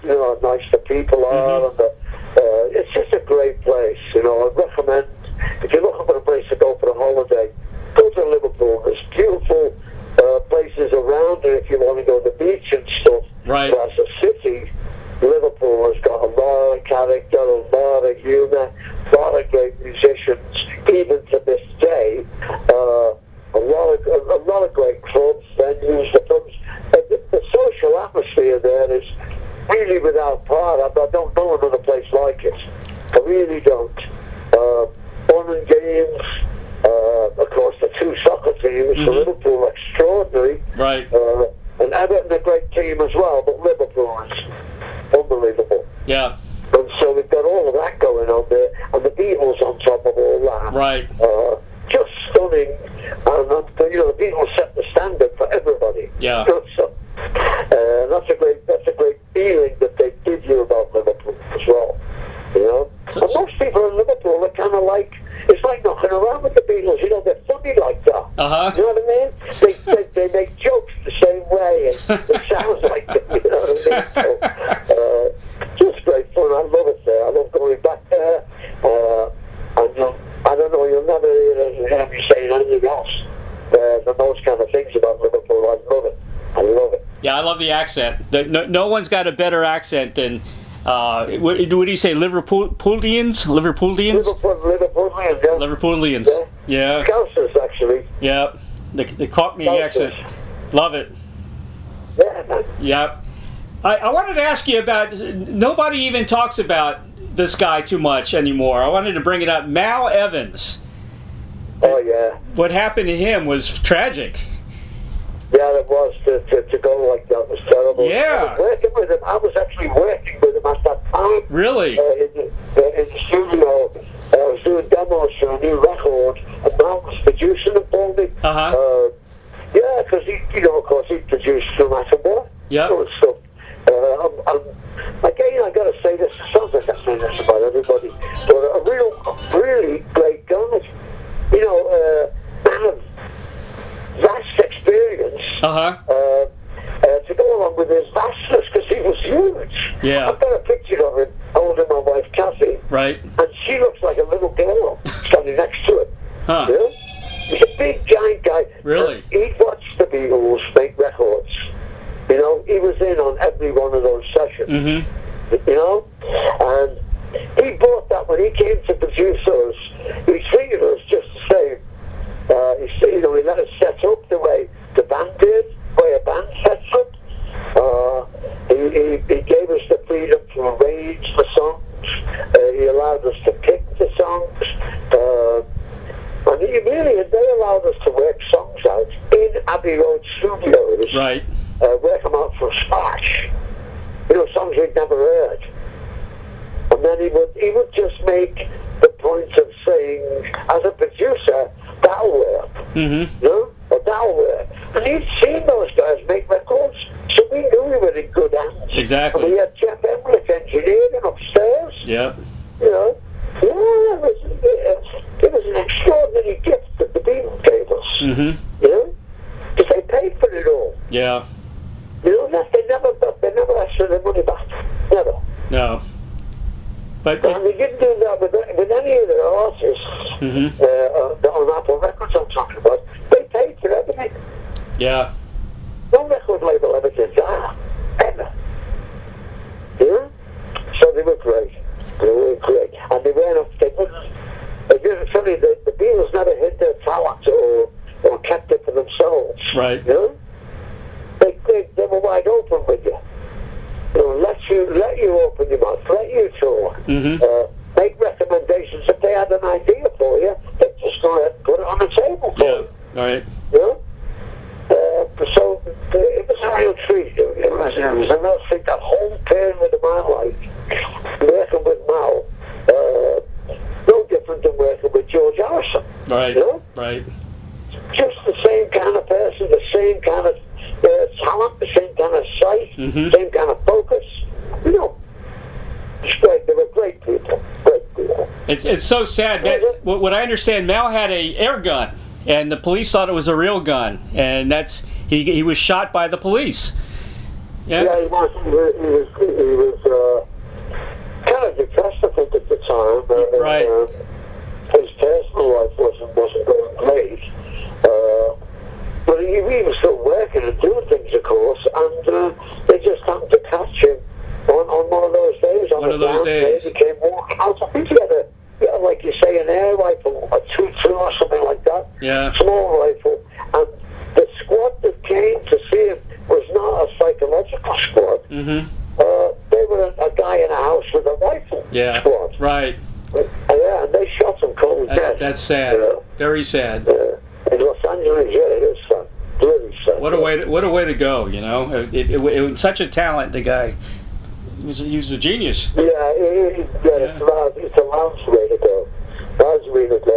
you know how nice the people are, and it's just a great place. You know, I'd recommend, if you're looking for a place to go for a holiday, go to Liverpool. There's beautiful places around there if you want to go to the beach and stuff. Right. But as a city, Liverpool has got a lot of character, a lot of humour, a lot of great musicians. Even to this day, a lot of great clubs, venues, the pubs. The social atmosphere there is really without par. I don't know another place like it. I really don't. Everton a great team as well, but Liverpool is unbelievable. Yeah. And so we've got all of that going on there, and the Beatles on top of all that. Right. Just stunning, and the Beatles set the standard for everybody. Yeah. So, that's a great feeling that they give you about Liverpool as well. And most people in Liverpool are kind of like, it's like knocking around with the Beatles. They're funny like that. You know what I mean? They make jokes the same way, and it sounds like them. You know what I mean? So, just great fun. I love it there. I love going back there. And I don't know, you'll never hear me saying anything else than those kind of things about Liverpool. I love it. I love it. Yeah, I love the accent. No one's got a better accent than, what do you say, Liverpoolians? Liverpoolians, yeah. Liverpoolians. Yeah. Scousers, actually. Yeah. The Cockney accent. Love it. Yeah, man. Yeah. I wanted to ask you about, nobody even talks about this guy too much anymore. I wanted to bring it up. Mal Evans. Oh, yeah. What happened to him was tragic. Yeah, it was. To go like that was terrible. Yeah. I was actually working with him at that time. Really? In the studio. I was doing demos for a new record, and Mal was producing it for me. Yeah, because of course, he produced no matter what. Yeah. And stuff. Again, I got to say this. It sounds like I say this about everybody, but really great guy. Man of vast experience. To go along with his vastness, because he was huge. Yeah. I've got a picture of him holding my wife Kathy. Right. And she looks like a little girl standing next to him. Huh. Yeah? He's a big, giant guy. Really? And he'd watched the Beatles make records. He was in on every one of those sessions. And he bought that when he came to produce us. He treated us just the same. He let us set up the way the band did, the way a band sets up. He gave us the freedom to arrange the songs. He allowed us to pick the songs. And they allowed us to work songs out in Abbey Road Studios. Right. Work them out from scratch. Songs we'd never heard. And then he would just make the point of saying, as a producer, that'll work. Or that'll work. And he'd seen those guys make records, so we knew we were in good hands. Exactly. And we had Jeff Emmerich engineering upstairs. Yeah. It was an extraordinary gift that the Beatles gave us. Because they paid for it all. Yeah. They never asked for their money back. Never. No. But and they didn't do that with any of their artists on Apple Records I'm talking about. They paid for everything. Yeah. No record label ever did that. Ever. So they were great. They were great. And they weren't, it's funny, the Beatles never hid their talent or kept it for themselves. Right. They were wide open with you. Let you open your mouth, let you tour, make recommendations. If they had an idea for you, they'd just go ahead and put it on the table for you. All right. So it was a real treat. It was a real treat. That whole period of my life, working with Mal, no different than working with George Harrison. Right. Right. Just the same kind of person, the same kind of talent, the same kind of sight, same kind of focus. It's great. They were great people. Great people. It's so sad. What I understand, Mal had a air gun, and the police thought it was a real gun, and he was shot by the police. Yeah. Yeah, he was kind of depressed, I think, at the time. Right. His personal life wasn't going great. But he was still working and doing things, of course, and they just happened to catch him on one of those days. One of those days. He came walking out. I think he had, like you say, an air rifle, a 2-2 or something like that. Yeah. Small rifle. And the squad that came to see him was not a psychological squad. They were a guy in a house with a rifle squad. Right. Yeah, and they shot him cold dead. That's sad. Very sad. In Los Angeles, yeah, it is sad. Really sad. What a way a way to go, you know. It was such a talent, the guy. He was a genius. Yeah, it's a lounge way to go. Lounge way to go.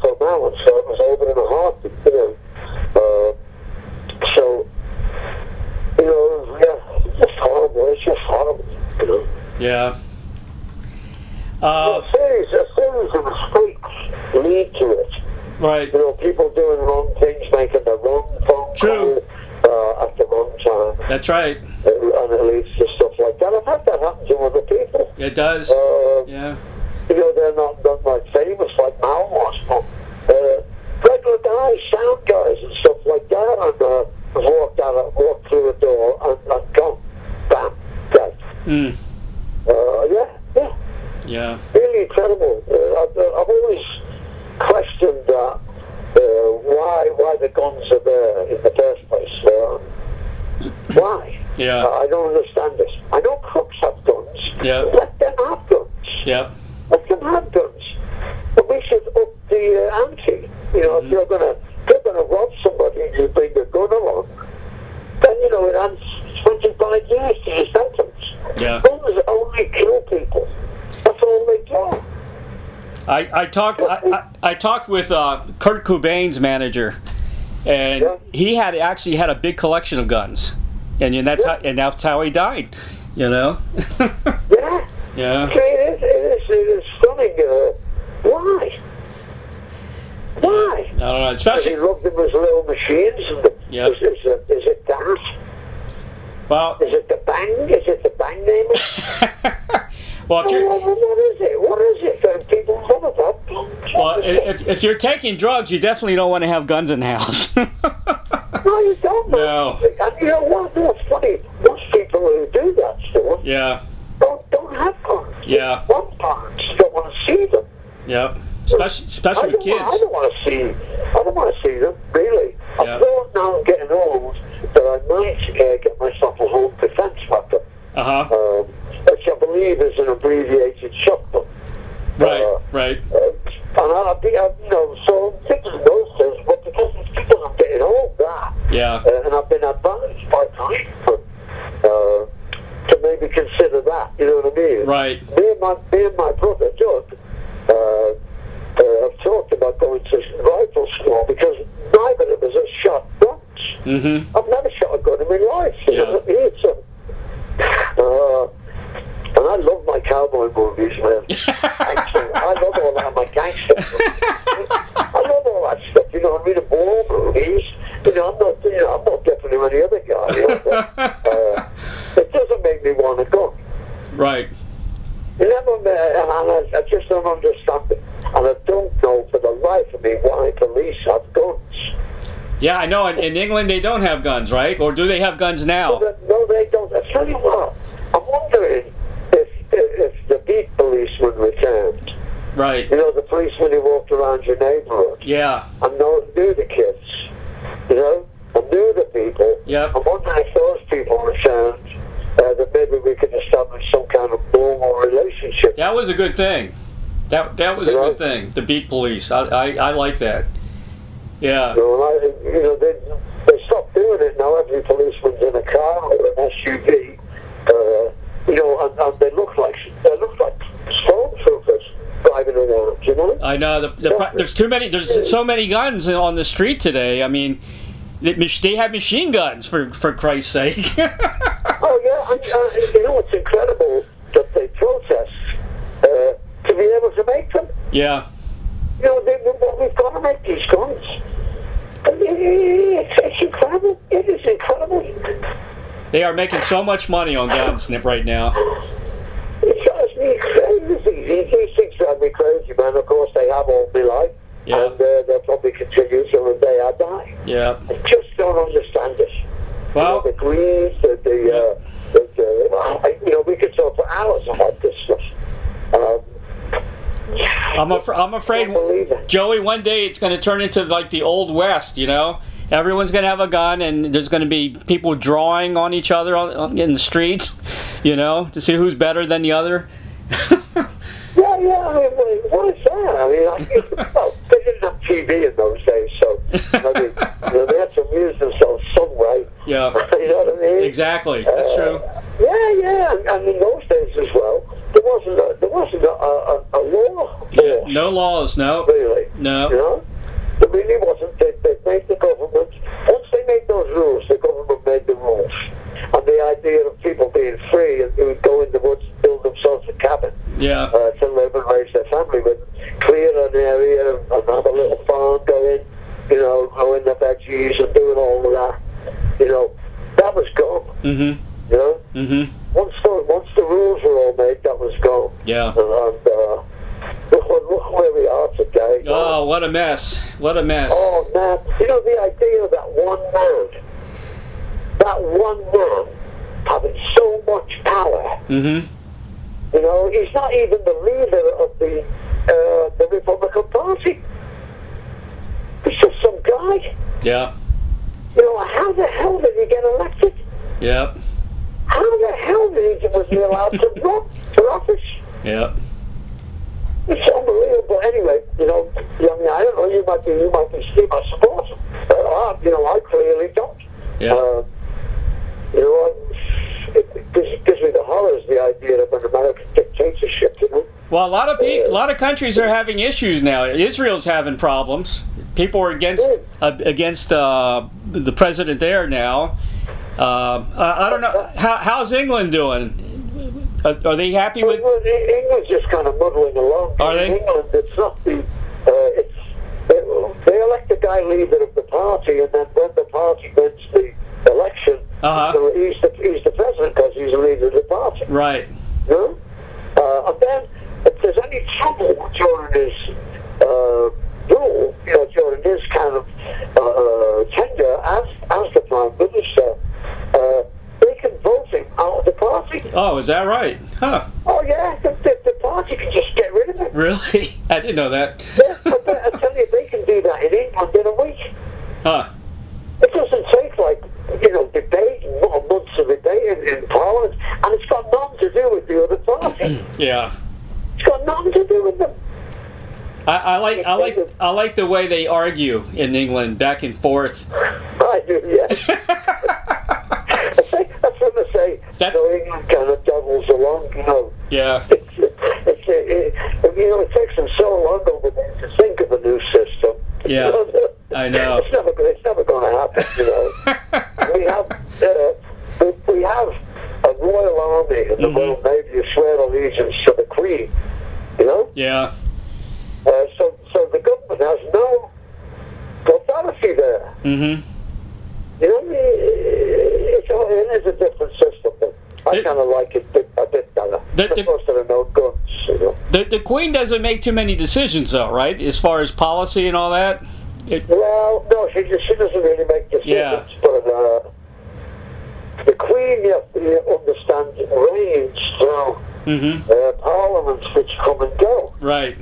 For balance, so it was over in a heartbeat, you know. So, you know, yeah, it's just horrible. It's just horrible, you know. Yeah. A series of mistakes lead to it. Right. You know, people doing wrong things, making the wrong phone call at the wrong time. That's right. And it leads to stuff like that. I've had that happen to other people. It does. Yeah. You know, they're not like famous like Mal was, but regular guys, sound guys and stuff like that, and walked through a door and gone, bam, dead. Yeah. Really incredible. I've always questioned that, why the guns are there in the first place. Why? Yeah. I don't understand this. I know crooks have guns. Yeah. Let them have guns. Yeah. Let them have guns. But we should up the ante. You know, if you're gonna rob somebody and you bring a gun along, then you know it adds 25 years to your sentence. Yeah. Guns only kill people. That's all they do. I talked with Kurt Cobain's manager, and he actually had a big collection of guns, and that's how he died. You know. Yeah. Yeah. It is stunning. Why? Why? I don't know. Especially he loved them as little machines. Yeah. Is it that? Well. Is it the bang? Is it the bang name? Well, if you're, what is it? What is it? People love it. Well, if you're taking drugs, you definitely don't want to have guns in the house. No, you don't. No. And you know what? What's funny? Most people who do that stuff don't have guns. Yeah. Want guns. Don't want to see them. Yeah. Especially with kids. I don't want to see them, really. Yeah. I thought now I'm getting old that I might get myself a home defense weapon. Which I believe is an abbreviated shotgun. Right. And I'll be, you know, so I'm thinking of those things, but because I'm getting old, and I've been advised by time to maybe consider that, you know what I mean? Right. Me and my brother, Doug, have talked about going to rifle school because neither of us have shot guns. Mm-hmm. I've never shot a gun in my life. And I love my cowboy movies, man. I love all that, my gangster movies. I love all that stuff, you know. I mean, the war movies. You know, I'm not different from any other guy. You know, but, it doesn't make me want a gun. Right. And I just don't understand it, and I don't know for the life of me why police have guns. Yeah, I know. In England, they don't have guns, right? Or do they have guns now? No, they don't. I tell you what, I'm wondering if the beat policeman returned. Right. You know, the policeman who walked around your neighborhood. Yeah. And knew the kids. You know, and knew the people. Yep. I'm wondering if those people returned, that maybe we could establish some kind of normal relationship. That was a good thing. That was a good thing. The beat police. I like that. Yeah. They stopped doing it now. Every policeman's in a car or an SUV. You know, and they look like stormtroopers driving around. You know. I know. There's too many. There's so many guns on the street today. I mean, they have machine guns for Christ's sake. Oh yeah, and you know it's incredible that they protest to be able to make them. Yeah. You know, we've got to make these guns. It's incredible. It is incredible. They are making so much money on guns right now. It drives me crazy. These things drive me crazy, man. Of course, they have all my life. Yeah. And they'll probably continue till the day I die. Yeah. I just don't understand it. Well, the greed, you know, we could talk for hours about this stuff. I'm afraid, Joey, one day it's going to turn into like the Old West, you know? Everyone's going to have a gun, and there's going to be people drawing on each other in the streets, you know, to see who's better than the other. Yeah, I mean, what is that? I mean, well, they didn't have TV in those days, so Maybe, they had to amuse themselves some way. Yeah. You know what I mean? Exactly. That's true. Yeah, and in those days as well, there wasn't a law. Yeah. No laws. No. Really. No. You know, there really wasn't. They made the government. Once they made those rules, the government made the rules, and the idea of people being free and who would go in the woods and build themselves a cabin. Yeah. To live and raise their family with, clear an area and have a little farm going, growing the veggies and doing all of that. That was gone. Mm-hmm. You know? Mm-hmm. Once the rules were all made, that was gone. Yeah. And look where we are today. Oh, what a mess. What a mess. Oh, man. The idea of that one man having so much power. Mm-hmm. He's not even the leader of the Republican Party. He's just some guy. Yeah. How the hell did he get elected? Yep. How the hell was he allowed to run for office? Yep. It's unbelievable. Anyway, young man, I don't know. You might be Steve, I suppose. I clearly don't. Yeah. It gives me the horrors, the idea of an American dictatorship. Well, a lot of countries are having issues now. Israel's having problems. People are against the president there now. I don't know. How's England doing? Are they happy with? Well, England's just kind of muddling along. Are they? In England, it's not the. They elect the guy leader of the party, and then when the party wins the election, he's the president because he's the leader of the party. Right. And then if there's any trouble during his rule, during his kind of tenure as the prime minister, they can vote him out of the party. Oh, is that right? Huh. Oh yeah, the party can just get rid of him. Really? I didn't know that. Yeah, I tell you, they can do that in England in a week. Huh. It doesn't take debate, months of debate in Parliament, and it's got nothing to do with the other party. Yeah. It's got nothing to do with them. I like the way they argue in England, back and forth. I do, yeah. That's what I say. England kind of doubles along, Yeah. It takes them so long over there to think of a new system. Yeah, I know. It's never going to happen. we have a royal army and the Royal Navy who swear allegiance to the Queen. Yeah. So the government has no authority there. Mm-hmm. It is a different system. I kind of like it a bit better. Because there are no guns. The Queen doesn't make too many decisions, though, right? As far as policy and all that. Well, no, she doesn't really make decisions. Yeah. But the Queen, you understand, reigns through parliaments which come and go. Right.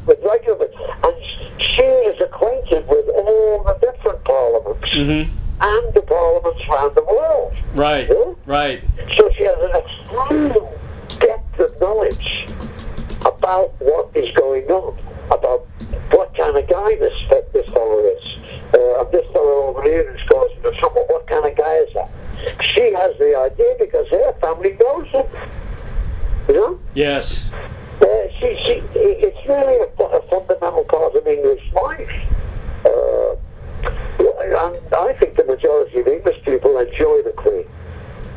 With regular, and she is acquainted with all the different parliaments and the parliaments around the world. Right. Right. So she has an extreme depth of knowledge about what is going on, about what kind of guy this fellow is. And this fellow over here is causing the trouble. What kind of guy is that? She has the idea because her family knows him. Yes. It's really a fundamental part of English life. And I think the majority of English people enjoy the Queen.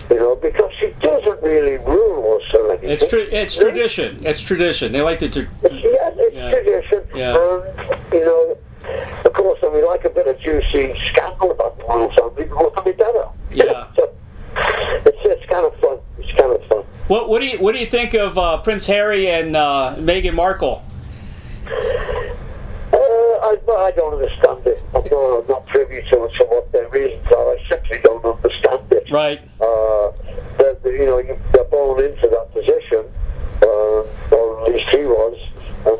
Because she doesn't really rule us or anything. It's tradition. It's tradition. They like to. It's tradition. Yeah. And, of course, we like a bit of juicy scandal about the royal family. What can be better? Yeah. So it's kind of fun. It's kind of fun. What do you think of Prince Harry and Meghan Markle? I don't understand it. I'm not privy to what their reasons are. I simply don't understand it. Right. They're born into that position, or at least he was, and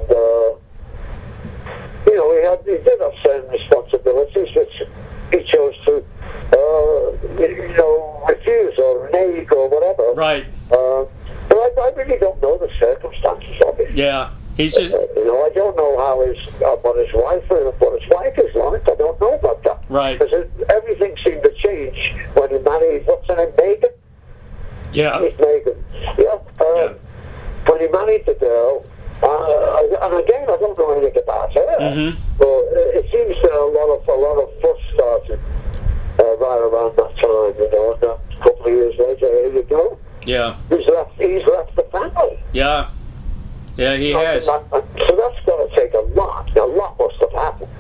he did have certain responsibilities which he chose to, refuse or renege or whatever. Right. But I really don't know the circumstances of it. Yeah. He's just, I don't know what his wife is like. I don't know about that. Right. Because everything seemed to change when he married, what's her name, Megan? yeah. It's Megan. Yeah. When he married the girl, and again, I don't know anything about her, but it seems that a lot of fuss started right around that time, and a couple of years later, here you go. Yeah. He's left the family. Yeah. Yeah, he has. So that's going to take a lot. A lot must have happened.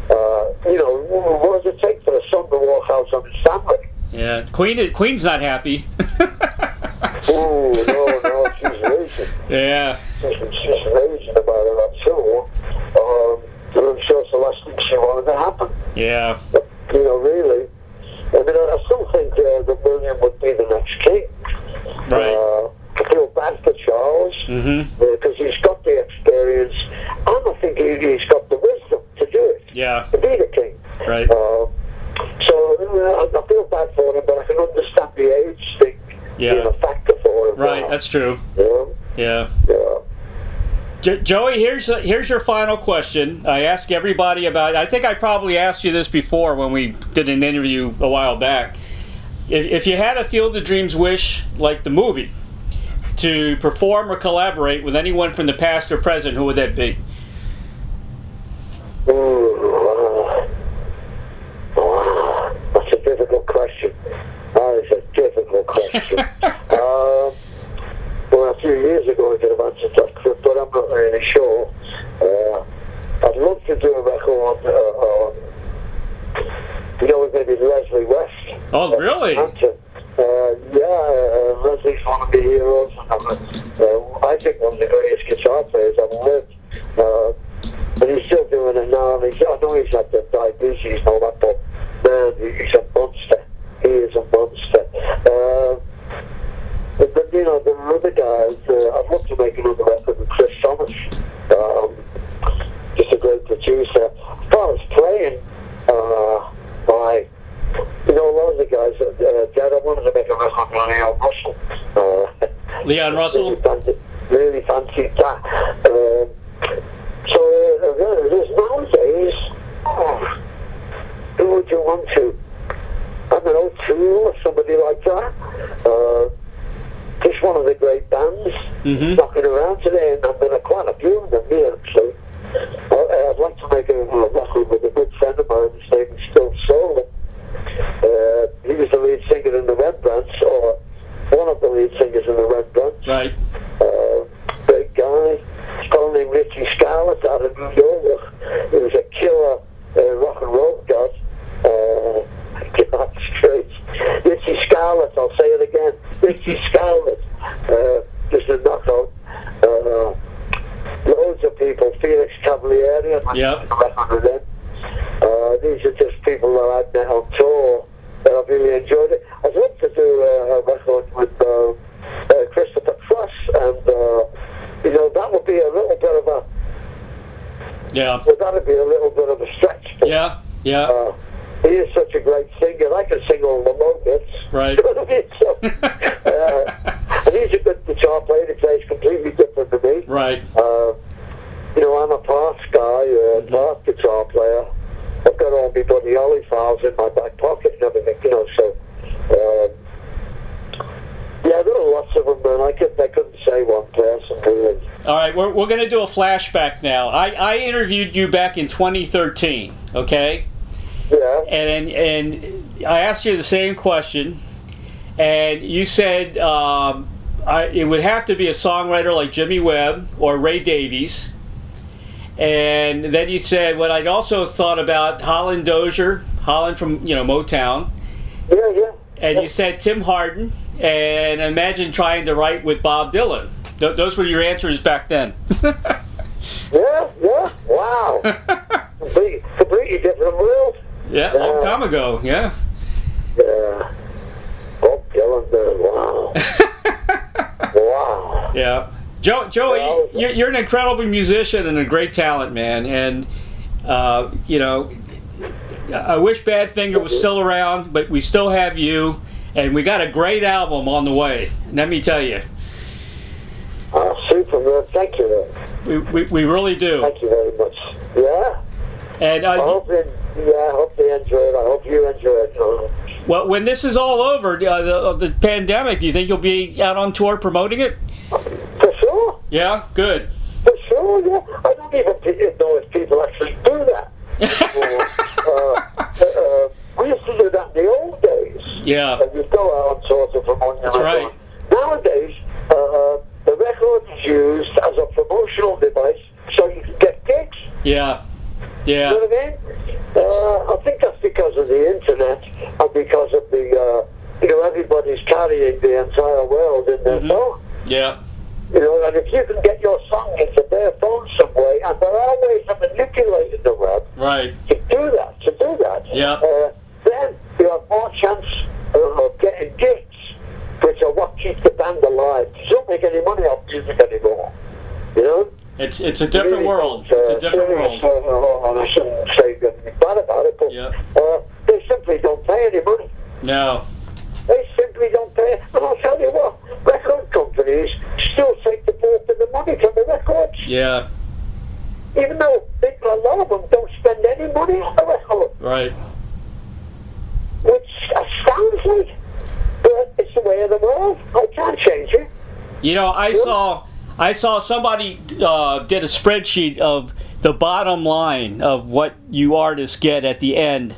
What does it take for a son to walk out on his family? Yeah. Queen's not happy. Oh, no, she's raging. Yeah. She's raging about it, I'm sure. And I'm sure it's the last thing she wanted to happen. Yeah. But, really. I mean, I still think that William would be the next king. Right. I feel bad for Charles because he's got the experience, and I think he's got the wisdom to do it. Yeah. To be the king. Right. So I feel bad for him, but I can understand the age thing being a factor for him. Right. That's true. Yeah. Joey, here's your final question. I ask everybody about. I think I probably asked you this before when we did an interview a while back. If you had a Field of Dreams wish, like the movie, to perform or collaborate with anyone from the past or present, who would that be? That's a difficult question. That is a difficult question. Well, a few years ago I could have answered that, but I'm not really sure. I'd love to do a record on maybe Leslie West. Oh, really? Leslie's one of the heroes. I think one of the greatest guitar players I've lived. And he's still doing it now. I know he's had the diabetes and all that, but man, he's a monster. He is a monster. But the other guys, I'd love to make another record with Chris Thomas. Just a great producer. As far as playing, a lot of the guys, Dad, I wanted to make a record with Leon Russell. Leon Russell? Really fancied that. There's nowadays, who would you want to? I don't know, Tool or somebody like that. Just one of the great bands knocking around today, and there are quite a few of them here, actually. I'd like to make a record with a good friend of mine. His name is Phil Solon. He was the lead singer in the Rembrandts, or one of the lead singers in the Rembrandts. Right. Great guy. He's called named Richie Scarlett out of New York. He was a killer rock and roll god. That's great. Richie Scarlett, I'll say it again. Richie Scarlett. Just a knockout. Loads of people. Felix Cavalieri. Yep. These are just people that I've met on tour that I've really enjoyed it. I'd love to do a record with Christopher Cross, and that would be a little bit of a that would be a little bit of a stretch. Yeah. He is such a great singer. I can sing all the low bits. Right. So, and he's a good guitar player. He plays completely different to me. Right. I'm a parts guy, parts guitar player. I've got all my Buddy Holly files in my back pocket and everything, so... there are lots of them, man. I couldn't say one person, really. All right, we're going to do a flashback now. I interviewed you back in 2013, okay? Yeah. And I asked you the same question, and you said it would have to be a songwriter like Jimmy Webb or Ray Davies. And then you said what I'd also thought about Holland Dozier, Holland from Motown. Yeah. And you said Tim Hardin, and imagine trying to write with Bob Dylan. Those were your answers back then. Yeah. Wow. completely different world. Yeah, long time ago. Yeah. Yeah. Bob Dylan, wow. Wow. Yeah. Joey, you're an incredible musician and a great talent, man. And, I wish Badfinger was still around, but we still have you. And we got a great album on the way, let me tell you. Super, man. thank you. We really do. Thank you very much. Yeah. And I hope they enjoy it. I hope you enjoy it. Well, when this is all over, the pandemic, do you think you'll be out on tour promoting it? For sure. Yeah, good. For sure, yeah. I don't even know if people actually do that. We used to do that in the old days. Yeah. You'd go out on tour to promote. That's right. Nowadays, the record is used as a promotional device so you can get gigs. Yeah. Yeah. You know what I mean? I think that's because of the internet and because of the, everybody's carrying the entire world in their phone. Yeah. And if you can get your song into their phone some way, and there are ways of manipulating the web right. to do that, yeah. Then you have more chance of getting gigs, which are what keeps the band alive. You don't make any money off music anymore, It's a different world. It's a different world. And I shouldn't say anything bad about it, but they simply don't pay any money. No. They simply don't pay. And I'll tell you what, record companies still take the bulk of the money from the records. Yeah. Even though a lot of them don't spend any money on the record. Right. Which astounds me. But it's the way of the world. I can't change it. I saw somebody did a spreadsheet of the bottom line of what you artists get at the end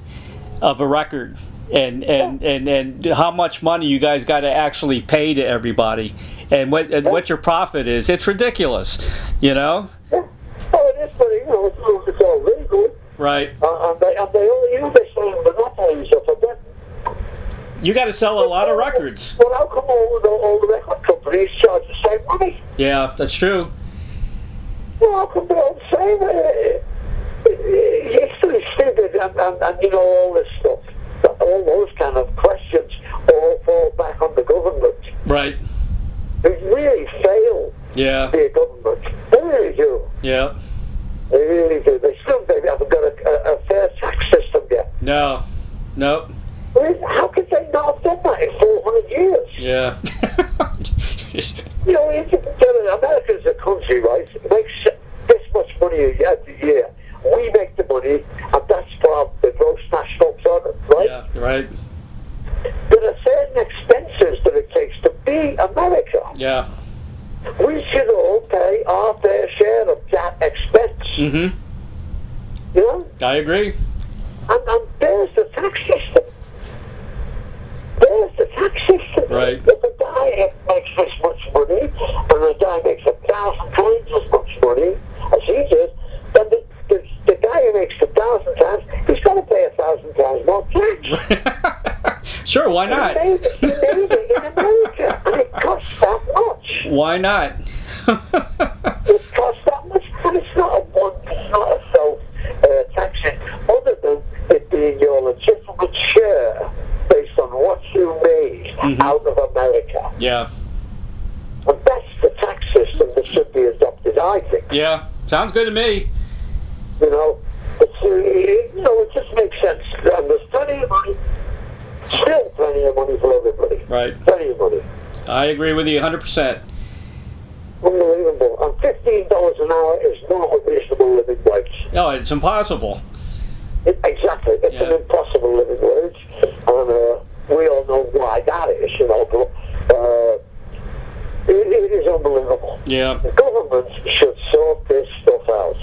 of a record. And how much money you guys got to actually pay to everybody, and what your profit is. It's ridiculous, Yeah. Oh, it is, but it's all legal. Right. And they only they sell monopolies of a bit. You got to sell a lot of records. Well, how come all the record companies charge the same money? Yeah, that's true. Well, how come they're all the same? It's really stupid, and all this stuff. All those kind of questions all fall back on the government. Right. They really fail Yeah. to be a government. They really do. Yeah. They really do. They haven't got a fair tax system yet. No. Nope. How could they not have done that in 400 years? Yeah. America's a country, right? It makes this much money every year. We make the money, and that's from the gross national product, right? Yeah, right. There are certain expenses that it takes to be America. Yeah. We should all pay our fair share of that expense. Mm-hmm. I agree. And there's the tax system. There's the tax system. Right. If a guy makes this much money, and a guy makes 1,000 times as much money as he does, then the guy who makes 1,000 times, he's got to pay 1,000 times more tax. Sure, why not? He made it in America, and it costs that much. Why not? It costs that much, and it's not a self-taxing, other than it being your legitimate share based on what you made out of America. Yeah. And that's the tax system that should be adopted, I think. Yeah, sounds good to me. It just makes sense. And there's plenty of money, still plenty of money for everybody. Right. Plenty of money. I agree with you 100%. Unbelievable. And $15 an hour is not a reasonable living wage. No, it's impossible. Exactly. It's an impossible living wage. And we all know why that is, but it is unbelievable. Yeah. The government should sort this stuff out.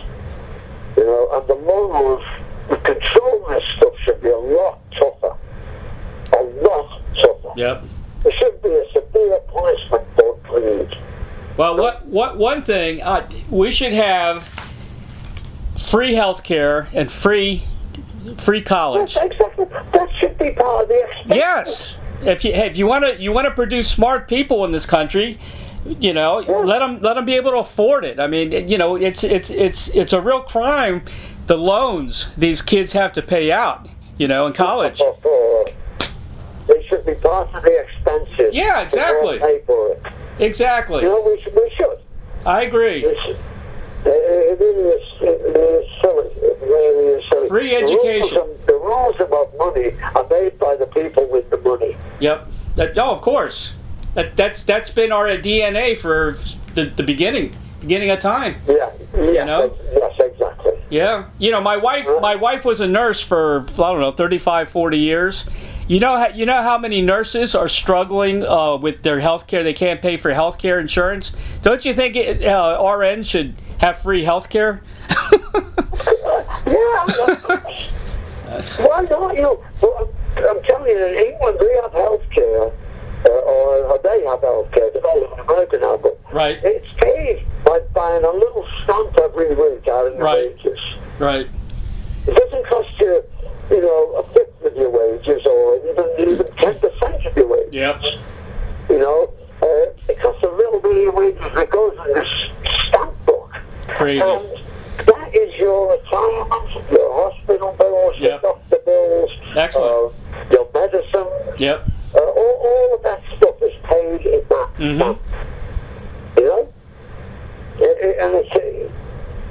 And the laws that control this stuff should be a lot tougher. A lot tougher. Yep. There should be a severe punishment for greed. Well, what one thing we should have free health care and free college. Yes, exactly. That should be part of the expense. Yes. If you want to produce smart people in this country, let them be able to afford it. I mean, it's a real crime, the loans these kids have to pay out, in college. They should be part of the expenses. Yeah, exactly. Pay for it. Exactly. We should. I agree. It is silly. It really is silly. Free education. The rules about money are made by the people with the money. Yep. Of course. That's been our DNA for the beginning. beginning of time. Yeah. You know? Yes, exactly. Yeah. You know, my wife was a nurse for, I don't know, 35, 40 years. You know how many nurses are struggling with their health care? They can't pay for health care insurance. Don't you think RN should have free health care? Yeah. Why don't you? Well, I'm telling you, in England, we have health care, or they have health care. They don't live in America now, but right. It's paid by buying a little stamp every week out of your wages. Right. It doesn't cost you, you know, a fifth of your wages, or even 10% of your wages. Yep. You know, it costs a little bit of your wages that goes in this stamp book. Crazy. And that is your retirement, your hospital bills, your doctor bills, excellent, your medicine. Yep. All of that stuff is paid in that stamp. You know? And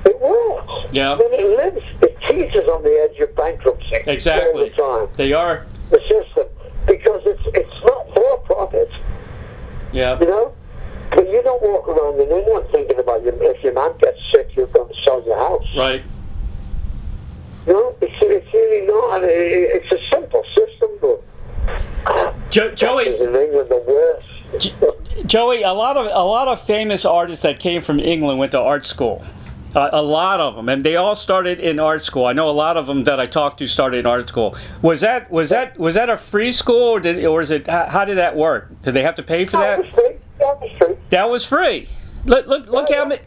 it works. Yeah. I mean, it teaches on the edge of bankruptcy. Exactly. All the time. They are. The system. Because it's not for profit. Yeah. You know? But you don't walk around in England thinking about if your man gets sick, you're going to sell your house. Right. You know, it's really not. It's a simple system, but Joey, in England, the worst. Joey, a lot of famous artists that came from England went to art school. A lot of them, and they all started in art school. I know a lot of them that I talked to started in art school. Was that a free school, or is it? How did that work? Did they have to pay for that? That was free. That was free. That was free.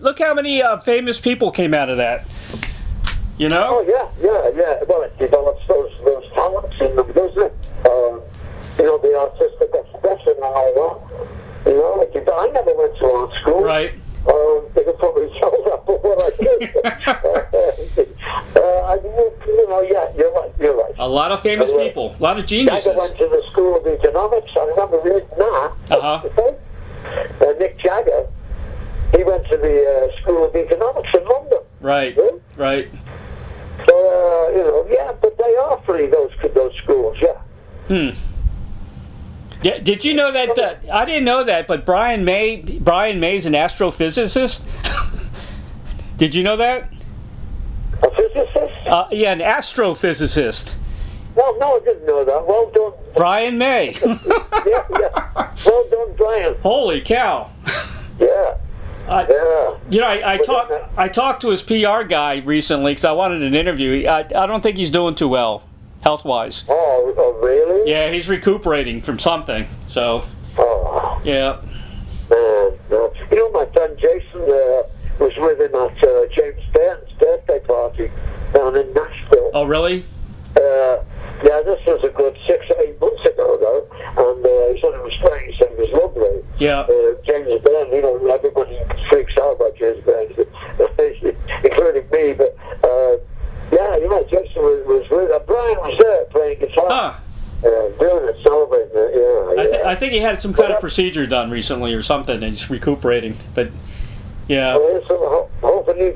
Look how many famous people came out of that. You know? Oh yeah. Well, it develops those talents in them, doesn't it? You know, the artistic expression and all that. You know, I never went to art school. Right. They could probably tell that, but what I did. You know, yeah, you're right. A lot of famous people, a lot of geniuses. Jagger went to the School of Economics. I remember reading that. Nick Jagger, he went to the School of Economics in London. Right. Yeah? Right. So, you know, yeah, but they are free, those schools, yeah. Yeah, did you know that? I didn't know that, but Brian May's an astrophysicist. Did you know that? A physicist? Yeah, an astrophysicist. Well, no, I didn't know that. Well done. Brian May. yeah. Well done, Brian. Holy cow. Yeah. Yeah. You know, I talked to his PR guy recently because I wanted an interview. I don't think he's doing too well, health-wise. Oh, really? Yeah, he's recuperating from something. So. Oh. Yeah. Man, no. You know, my friend Jason was with him at James Byrne's birthday party down in Nashville. Oh, really? Yeah, this was a good 6 or 8 months ago, though, and he said it was great. He said it was lovely. Yeah. James Byrne, you know, everybody freaks out about James Byrne, including me, but yeah, you know, Jason was with Brian was there playing guitar. Doing it, celebrating it, yeah. I think he had some kind of procedure done recently or something, and he's recuperating, but yeah. Well, so hoping he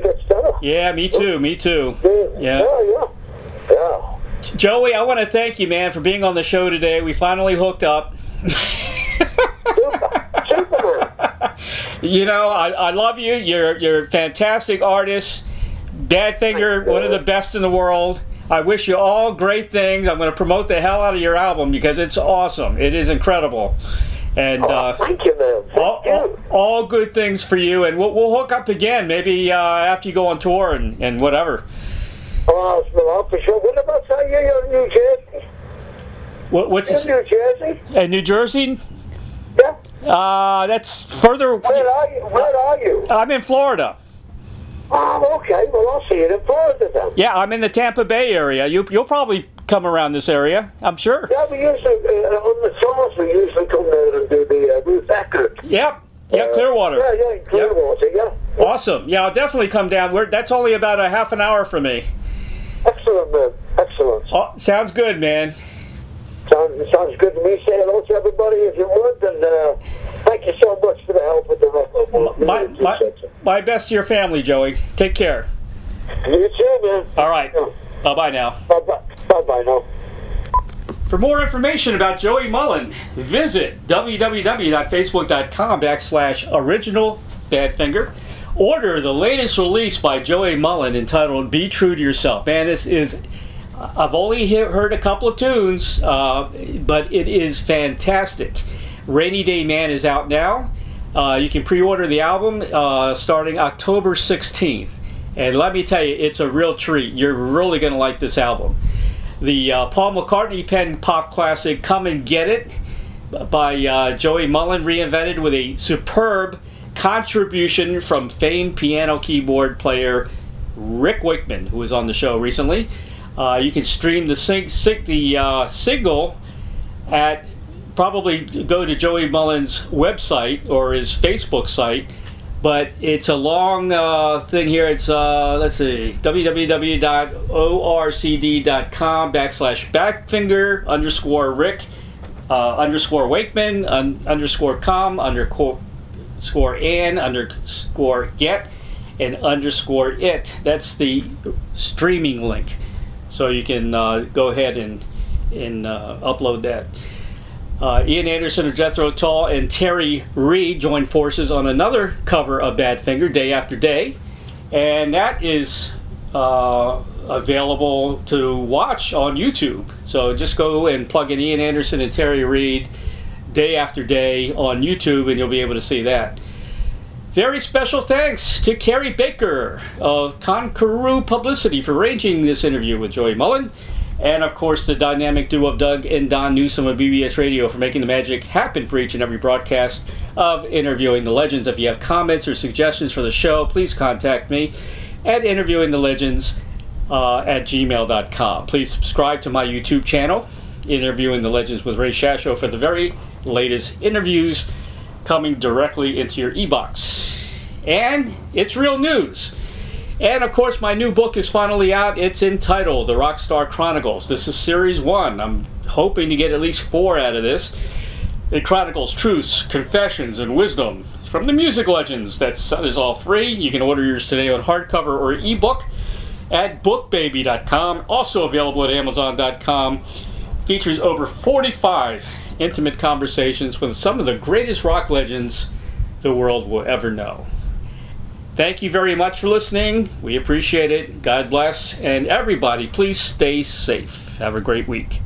gets better. Yeah, me too. Yeah. Yeah. Joey, I want to thank you, man, for being on the show today. We finally hooked up. Superman. You know, I love you. You're a fantastic artist. Badfinger, one of the best in the world. I wish you all great things. I'm going to promote the hell out of your album because it's awesome. It is incredible. And thank you, man. All good things for you. And we'll hook up again, maybe after you go on tour and whatever. Well, for sure. What about you're in New Jersey? What's this? New Jersey? New Jersey? Yeah. That's further. Where are you? I'm in Florida. Oh, okay. Well, I'll see you in Florida then. Yeah, I'm in the Tampa Bay area. You'll probably come around this area, I'm sure. Yeah, we usually, on the summers, we usually come there and do the Ruth Eckert. Yep. Yeah, Clearwater. Yeah, Clearwater, yeah. Awesome. Yeah, I'll definitely come down. That's only about a half an hour from me. Excellent, man. Excellent. Oh, sounds good, man. Sounds good to me. Say hello to everybody if you would, and thank you so much for the help with the record. My best to your family, Joey. Take care. You too, man. All right. Bye-bye now. Bye-bye now. For more information about Joey Molland, visit www.facebook.com/originalbadfinger order the latest release by Joey Molland entitled Be True to Yourself. Man, this is, I've only heard a couple of tunes, but it is fantastic. Rainy Day Man is out now. You can pre-order the album starting October 16th. And let me tell you, it's a real treat. You're really going to like this album. The Paul McCartney penned pop classic Come and Get It by Joey Molland, reinvented with a superb contribution from famed piano keyboard player Rick Wakeman, who was on the show recently. You can stream the single at, probably go to Joey Molland's website or his Facebook site, but it's a long thing here. It's let's see, www.orcd.com/Badfinger _Rick _Wakeman _com _Ann _get and _it. That's the streaming link, so you can go ahead and upload that. Ian Anderson of Jethro Tull and Terry Reid joined forces on another cover of Badfinger, Day After Day, and that is available to watch on YouTube. So just go and plug in Ian Anderson and Terry Reid, Day After Day on YouTube, and you'll be able to see that. Very special thanks to Carrie Baker of Conqueror Publicity for arranging this interview with Joey Molland. And of course, the dynamic duo of Doug and Don Newsom of BBS Radio for making the magic happen for each and every broadcast of Interviewing the Legends. If you have comments or suggestions for the show, please contact me at interviewingthelegends@gmail.com. Please subscribe to my YouTube channel, Interviewing the Legends with Ray Shasho, for the very latest interviews coming directly into your e-box. And it's real news. And of course, my new book is finally out. It's entitled The Rockstar Chronicles. This is series 1. I'm hoping to get at least 4 out of this. It chronicles truths, confessions, and wisdom from the music legends. That is all free. You can order yours today on hardcover or ebook at bookbaby.com. Also available at amazon.com. Features over 45 intimate conversations with some of the greatest rock legends the world will ever know. Thank you very much for listening. We appreciate it. God bless. And everybody, please stay safe. Have a great week.